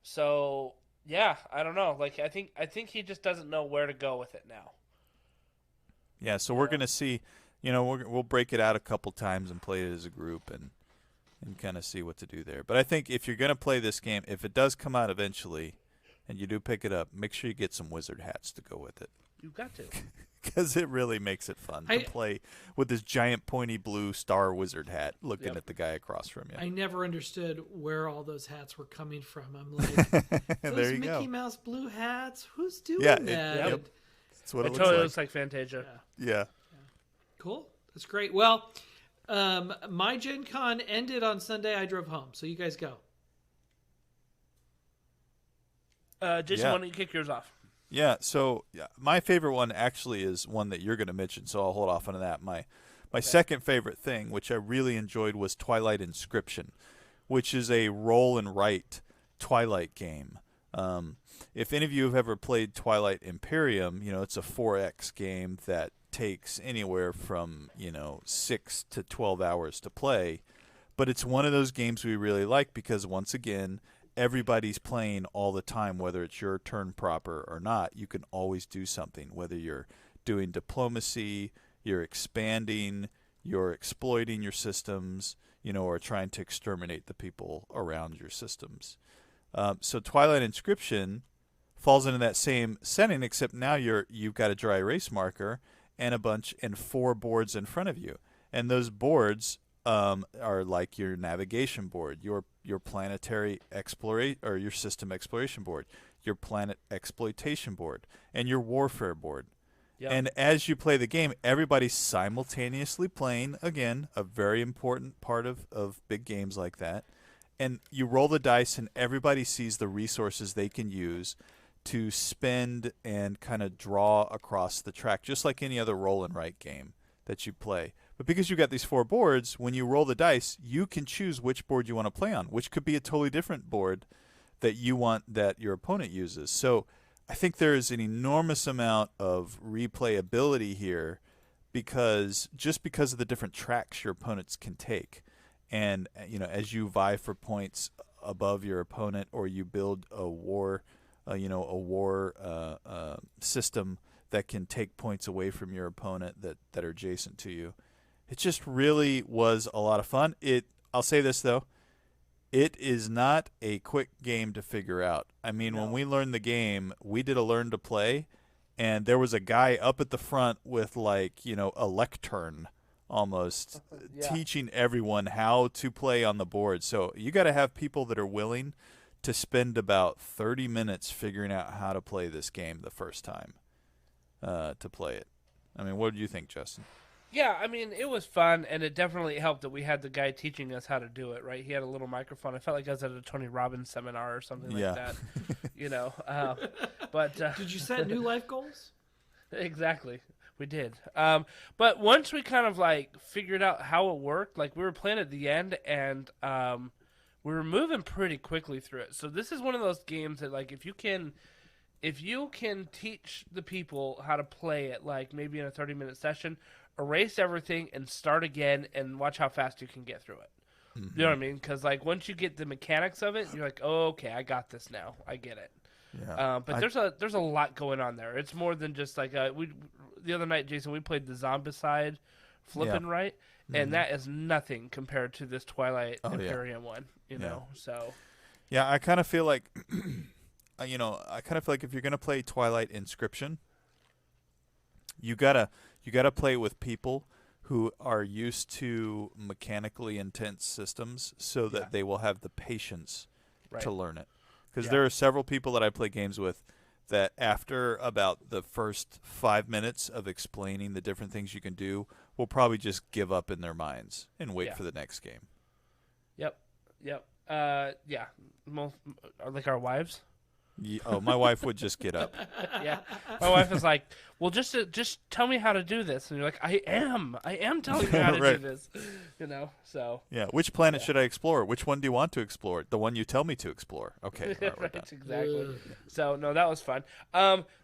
So yeah, I don't know. I think he just doesn't know where to go with it now. Yeah, so we're gonna see. We'll break it out a couple times and play it as a group and kind of see what to do there. But I think if you're gonna play this game, if it does come out eventually, and you do pick it up, make sure you get some wizard hats to go with it. You've got to. Because it really makes it fun to play with this giant pointy blue star wizard hat looking at the guy across from you. I never understood where all those hats were coming from. I'm like, those there you Mickey go. Mouse blue hats? Who's doing Yeah, that? Yep. That's what it looks totally like. looks like Fantasia. Yeah. Cool. That's great. Well, my Gen Con ended on Sunday. I drove home. So you guys go. Jason, why don't you kick yours off? Yeah, so my favorite one actually is one that you're going to mention, so I'll hold off on that. My second favorite thing, which I really enjoyed, was Twilight Inscription, which is a roll and write Twilight game. If any of you have ever played Twilight Imperium, it's a 4X game that takes anywhere from 6 to 12 hours to play, but it's one of those games we really like because, once again, everybody's playing all the time, whether it's your turn proper or not. You can always do something, whether you're doing diplomacy, you're expanding, you're exploiting your systems, or trying to exterminate the people around your systems. So Twilight Inscription falls into that same setting, except now you've got a dry erase marker and 4 boards in front of you, and those boards are like your navigation board, your planetary exploration or your system exploration board, your planet exploitation board, and your warfare board. Yep. And as you play the game, everybody's simultaneously playing, again, a very important part of big games like that. And you roll the dice, and everybody sees the resources they can use to spend and kind of draw across the track, just like any other roll and write game that you play. But because you've got these 4 boards, when you roll the dice, you can choose which board you want to play on, which could be a totally different board that you want that your opponent uses. So I think there is an enormous amount of replayability here because of the different tracks your opponents can take. And as you vie for points above your opponent, or you build a war system that can take points away from your opponent that are adjacent to you, it just really was a lot of fun. I'll say this though, it is not a quick game to figure out. I mean, when we learned the game, we did a learn to play, and there was a guy up at the front with a lectern almost teaching everyone how to play on the board. So you got to have people that are willing to spend about 30 minutes figuring out how to play this game the first time to play it. I mean, what do you think, Justin? Yeah, I mean, it was fun, and it definitely helped that we had the guy teaching us how to do it, right? He had a little microphone. I felt like I was at a Tony Robbins seminar or something like that, But Did you set new life goals? Exactly, we did. But once we kind of figured out how it worked, we were playing at the end, and we were moving pretty quickly through it. So this is one of those games that if you can teach the people how to play it, maybe in a 30-minute session, erase everything and start again and watch how fast you can get through it. Mm-hmm. You know what I mean? Because once you get the mechanics of it, you're like, oh, okay, I got this now. I get it. Yeah. But there's a lot going on there. It's more than just the other night, Jason, we played the Zombicide flipping right, and that is nothing compared to this Twilight Imperium one. You know, so. Yeah, I kind of feel like, if you're gonna play Twilight Inscription, you gotta play with people who are used to mechanically intense systems, so that they will have the patience to learn it. Because there are several people that I play games with that after about the first 5 minutes of explaining the different things you can do, will probably just give up in their minds and wait for the next game. Yep. Like our wives. My wife would just get up. Yeah, my wife is like, "Well, just tell me how to do this," and you're like, "I am telling you how to do this," So yeah, which planet should I explore? Which one do you want to explore? The one you tell me to explore. Okay, right, exactly. So no, that was fun.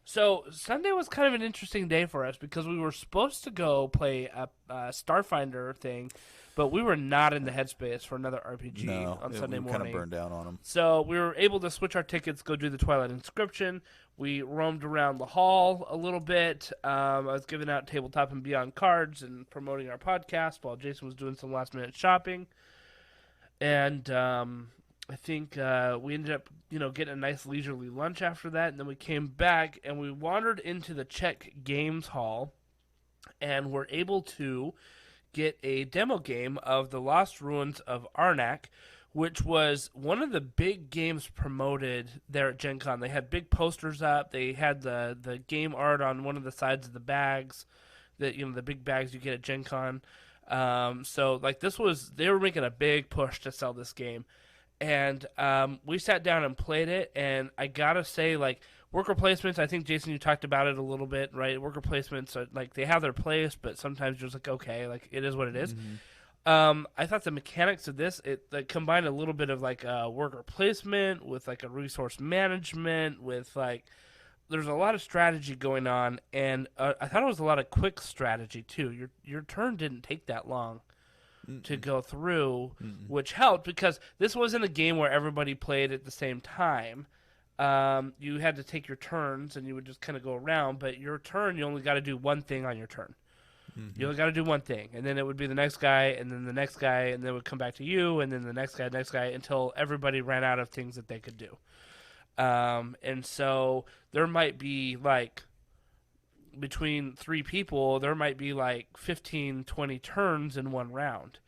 So Sunday was kind of an interesting day for us because we were supposed to go play a Starfinder thing. But we were not in the headspace for another RPG on Sunday morning. We kind of burned down on them. So we were able to switch our tickets, go do the Twilight Inscription. We roamed around the hall a little bit. I was giving out Tabletop and Beyond cards and promoting our podcast while Jason was doing some last-minute shopping. And I think we ended up, getting a nice leisurely lunch after that. And then we came back and we wandered into the Czech Games Hall and were able to get a demo game of The Lost Ruins of Arnak, which was one of the big games promoted there at GenCon. They had big posters up. They had the game art on one of the sides of the bags, the big bags you get at GenCon. So they were making a big push to sell this game. And we sat down and played it, and I gotta say, worker placements, I think, Jason, you talked about it a little bit, right? Worker placements, they have their place, but sometimes you're just okay, it is what it is. Mm-hmm. I thought the mechanics of this, it combined a little bit of, worker placement with, a resource management with, there's a lot of strategy going on, and I thought it was a lot of quick strategy, too. Your turn didn't take that long to go through, which helped because this wasn't a game where everybody played at the same time. You had to take your turns, and you would just kind of go around. But your turn, you only got to do one thing on your turn. Mm-hmm. You only got to do one thing, and then it would be the next guy, and then the next guy, and then it would come back to you, and then the next guy, until everybody ran out of things that they could do. And so there might be between 3 people, there might be 15, 20 turns in one round.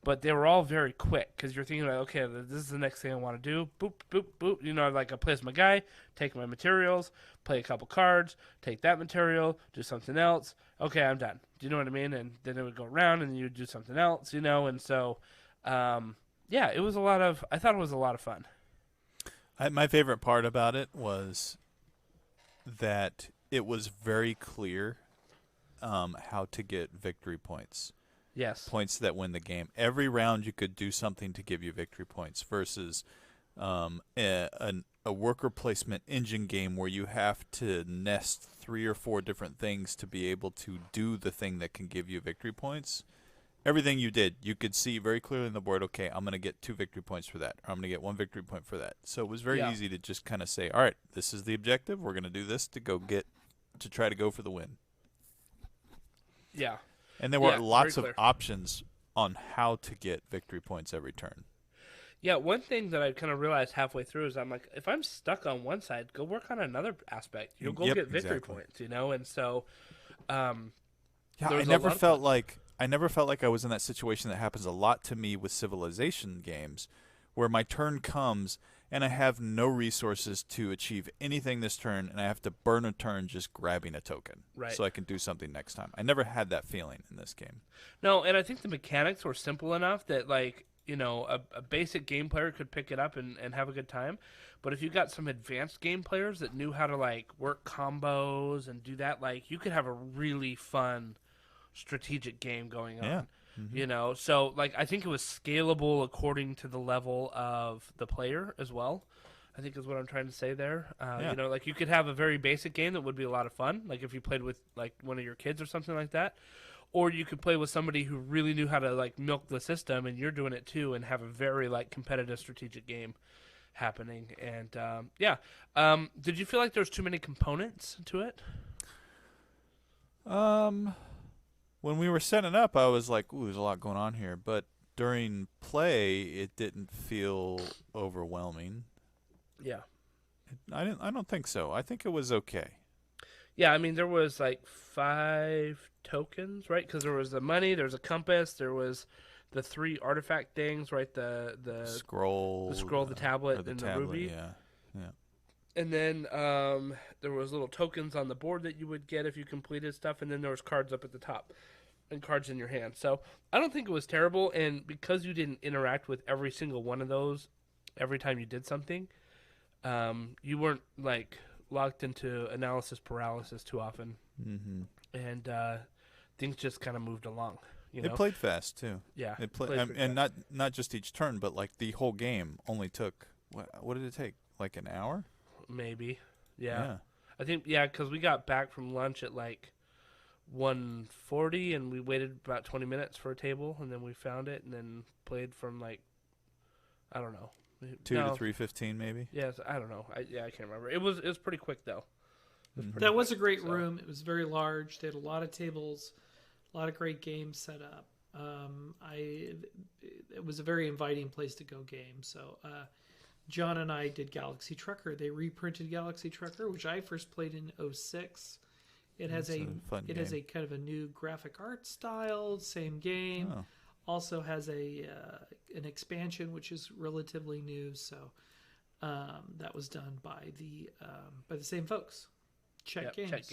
but they were all very quick because you're thinking like, okay, this is the next thing I want to do. Boop, boop, boop. You know, like I play as my guy, take my materials, play a couple cards, take that material, do something else. Okay, I'm done. Do you know what I mean? And then it would go around, and you would do something else, you know. And so, yeah, it was a lot of. I thought it was a lot of fun. My favorite part about it was that it was very clear how to get victory points. Yes. Points that win the game. Every round you could do something to give you victory points versus a worker placement engine game where you have to nest 3 or 4 different things to be able to do the thing that can give you victory points. Everything you did, you could see very clearly on the board, okay, I'm going to get 2 victory points for that, or I'm going to get 1 victory point for that. So it was very easy to just kind of say, all right, this is the objective. We're going to do this to try to go for the win. Yeah. And there were lots of options on how to get victory points every turn. Yeah, one thing that I kind of realized halfway through is I'm like, if I'm stuck on one side, go work on another aspect. You'll go get victory points, you know? And so I never felt like I was in that situation that happens a lot to me with Civilization games where my turn comes and I have no resources to achieve anything this turn, and I have to burn a turn just grabbing a token so I can do something next time. I never had that feeling in this game. No, and I think the mechanics were simple enough that, like, you know, a basic game player could pick it up and have a good time. But if you got some advanced game players that knew how to, like, work combos and do that, like, you could have a really fun strategic game going on. Yeah. You know, so like I think it was scalable according to the level of the player as well. I think is what I'm trying to say there. You know, like you could have a very basic game that would be a lot of fun, like if you played with like one of your kids or something like that, or you could play with somebody who really knew how to like milk the system, and you're doing it too, and have a very like competitive strategic game happening. And did you feel like there was too many components to it? When we were setting up, I was like, ooh, there's a lot going on here. But during play, it didn't feel overwhelming. Yeah. I don't think so. I think it was okay. Yeah, I mean, there was like 5 tokens, right? Because there was the money, there was a compass, there was the 3 artifact things, right? The scroll, the tablet, and the ruby. Yeah. And then there was little tokens on the board that you would get if you completed stuff, and then there was cards up at the top and cards in your hand. So I don't think it was terrible, and because you didn't interact with every single one of those every time you did something, you weren't like locked into analysis paralysis too often, and things just kind of moved along. You know? It played fast too. Yeah, it played, and not just each turn, but like the whole game only took what did it take? Like an hour? Maybe. Yeah. I think because we got back from lunch at like 1:40, and we waited about 20 minutes for a table, and then we found it, and then played from like, I don't know, 2 to 3:15 maybe. Yes, I don't know. I can't remember. It was pretty quick though. That was a great room. It was very large. They had a lot of tables, a lot of great games set up. It was a very inviting place to go game. So John and I did Galaxy Trucker. They reprinted Galaxy Trucker, which I first played in 2006. It has has a kind of a new graphic art style, same game. Oh. Also has an expansion which is relatively new. So that was done by the same folks. Check Games.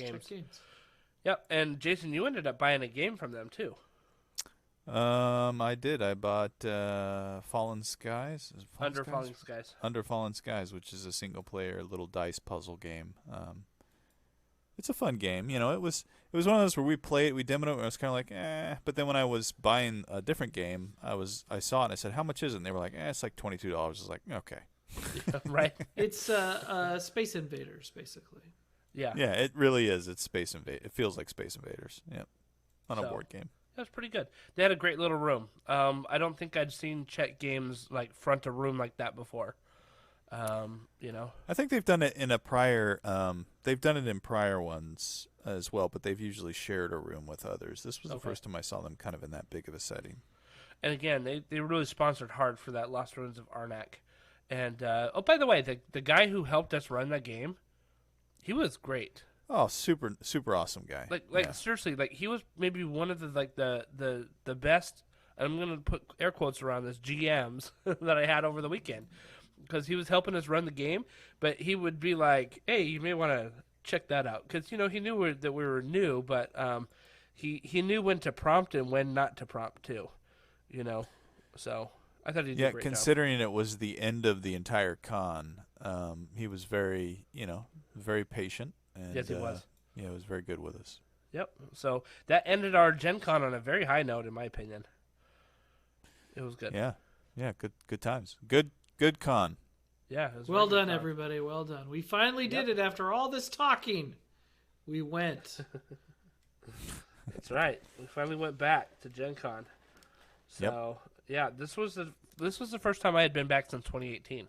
Yep, and Jason, you ended up buying a game from them too. I did. I bought Fallen Skies. Under Fallen Skies, which is a single-player little dice puzzle game. It's a fun game. You know, it was one of those where we played, we demoed it, and I was kind of like, eh. But then when I was buying a different game, I saw it and I said, how much is it? And they were like, it's like $22. I was like, okay. Right. It's Space Invaders, basically. Yeah. Yeah, it really is. It's Space Invaders. It feels like Space Invaders. Yep. On a board game. That was pretty good. They had a great little room. I don't think I'd seen Czech Games like front a room like that before. You know, I think they've done it in a prior. They've done it in prior ones as well, but they've usually shared a room with others. This was the first time I saw them kind of in that big of a setting. And again, they really sponsored hard for that Lost Ruins of Arnak. And by the way, the guy who helped us run that game, he was great. Oh, super awesome guy. Like seriously, like he was maybe one of the best I'm going to put air quotes around this, GMs that I had over the weekend. Because he was helping us run the game, but he would be like, hey, you may want to check that out. Because, he knew that we were new, but he knew when to prompt and when not to prompt, too. So I thought he did a great job. Considering it was the end of the entire con, he was very, very patient. And, yes, he was. Yeah, he was very good with us. Yep. So that ended our Gen Con on a very high note, in my opinion. It was good. Yeah. Yeah, good times. Good con. Yeah. It was Well very done, good con. everybody. Well done. We finally did it after all this talking. We went. That's right. We finally went back to Gen Con. So, yeah, this was the first time I had been back since 2018.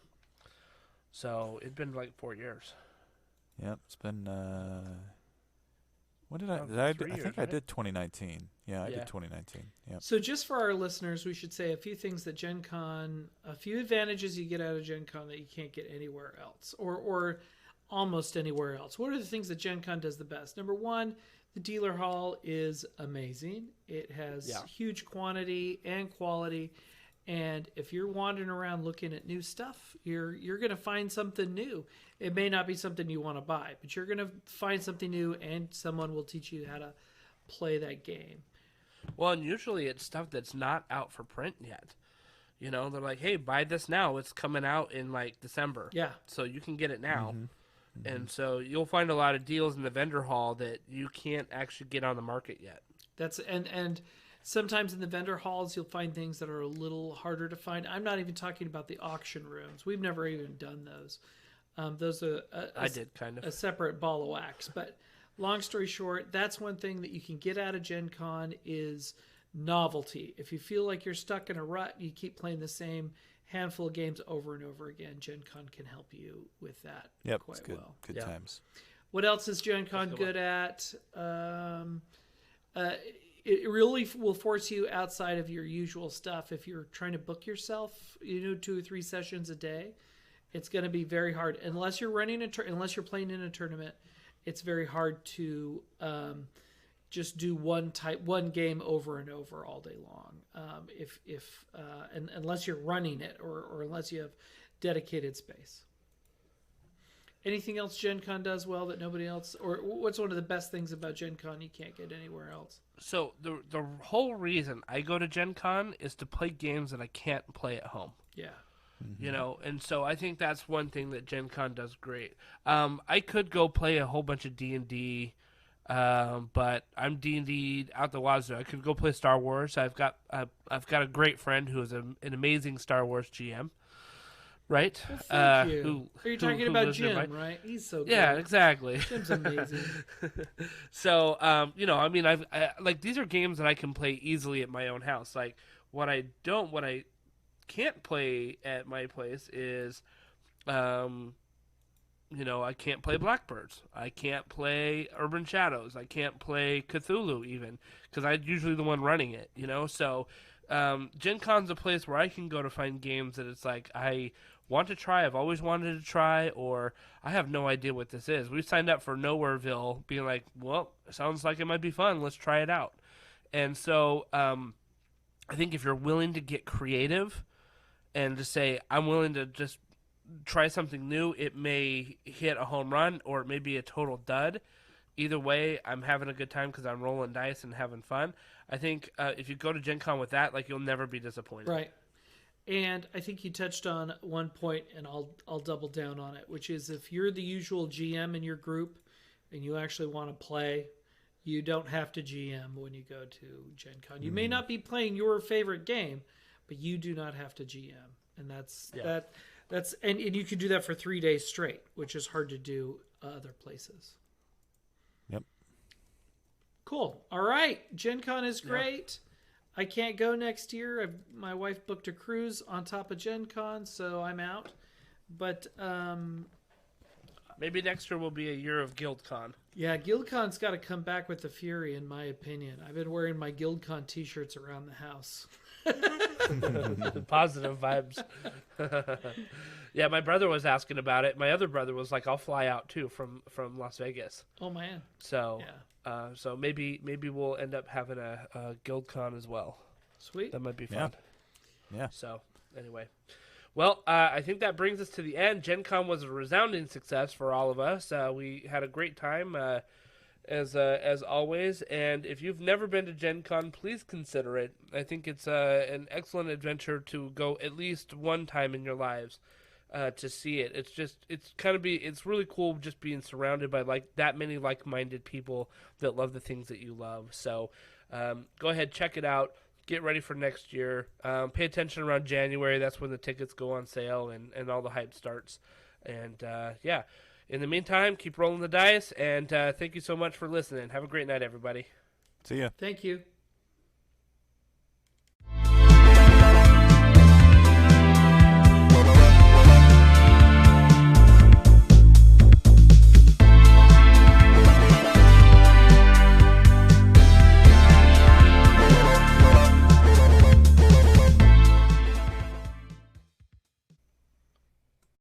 So, it'd been like 4 years. Yep, it's been when did I? About Did 3 I years, think right? I did 2019. Yeah, I Yeah. did 2019. Yep. So just for our listeners, we should say a few things that Gen Con, a few advantages you get out of Gen Con that you can't get anywhere else, or almost anywhere else. What are the things that Gen Con does the best? Number one, the dealer hall is amazing. It has huge quantity and quality. And if you're wandering around looking at new stuff, you're going to find something new. It may not be something you want to buy, but you're going to find something new, and someone will teach you how to play that game. Well, and usually it's stuff that's not out for print yet. They're like, hey, buy this now. It's coming out in like December. Yeah. So you can get it now. Mm-hmm. And so you'll find a lot of deals in the vendor hall that you can't actually get on the market yet. That's and sometimes in the vendor halls you'll find things that are a little harder to find. I'm not even talking about the auction rooms. We've never even done those. Those are I did kind of a separate ball of wax. But long story short, that's one thing that you can get out of Gen Con is novelty. If you feel like you're stuck in a rut, you keep playing the same handful of games over and over again. Gen Con can help you with that quite it's good. well. Good times. What else is Gen Con good at? It really will force you outside of your usual stuff. If you're trying to book yourself, 2 or 3 sessions a day, it's going to be very hard. Unless you're running unless you're playing in a tournament, it's very hard to just do one game over and over all day long. Unless you're running it or unless you have dedicated space. Anything else Gen Con does well that nobody else, or what's one of the best things about Gen Con you can't get anywhere else? So the whole reason I go to Gen Con is to play games that I can't play at home. Yeah. Mm-hmm. And so I think that's one thing that Gen Con does great. I could go play a whole bunch of D&D, but I'm D&D out the wazoo. I could go play Star Wars. I've got a great friend who is an amazing Star Wars GM. Right? Well, thank you. Are you who talking about lives nearby. Jim, right? He's so good. Yeah, exactly. Jim's amazing. So, I like these are games that I can play easily at my own house. Like what I can't play at my place is, I can't play Blackbirds. I can't play Urban Shadows. I can't play Cthulhu even because I'm usually the one running it. So. Gen Con's a place where I can go to find games that it's like I want to try, I've always wanted to try, or I have no idea what this is. We signed up for Nowhereville being like, well, it sounds like it might be fun, let's try it out. And so I think if you're willing to get creative and to say, I'm willing to just try something new, it may hit a home run or it may be a total dud. Either way, I'm having a good time because I'm rolling dice and having fun. I think if you go to Gen Con with that, like you'll never be disappointed. Right. And I think you touched on one point, and I'll double down on it, which is if you're the usual GM in your group and you actually want to play, you don't have to GM when you go to Gen Con. You may not be playing your favorite game, but you do not have to GM. And that's and you can do that for 3 days straight, which is hard to do other places. Yep. Cool. All right. Gen Con is great. I can't go next year. My wife booked a cruise on top of Gen Con, so I'm out. But maybe next year will be a year of GuildCon. Yeah, GuildCon's got to come back with the fury, in my opinion. I've been wearing my GuildCon t-shirts around the house. Positive vibes. Yeah, my brother was asking about it. My other brother was like, I'll fly out too from Las Vegas. Oh, man. So so maybe we'll end up having a GuildCon as well. Sweet. That might be fun. Yeah. So, anyway. Well, I think that brings us to the end. Gen Con was a resounding success for all of us. We had a great time, as always. And if you've never been to Gen Con, please consider it. I think it's an excellent adventure to go at least one time in your lives to see it. It's really cool just being surrounded by that many like-minded people that love the things that you love. So go ahead, check it out. Get ready for next year. Pay attention around January. That's when the tickets go on sale and all the hype starts. And, in the meantime, keep rolling the dice. And thank you so much for listening. Have a great night, everybody. See ya. Thank you.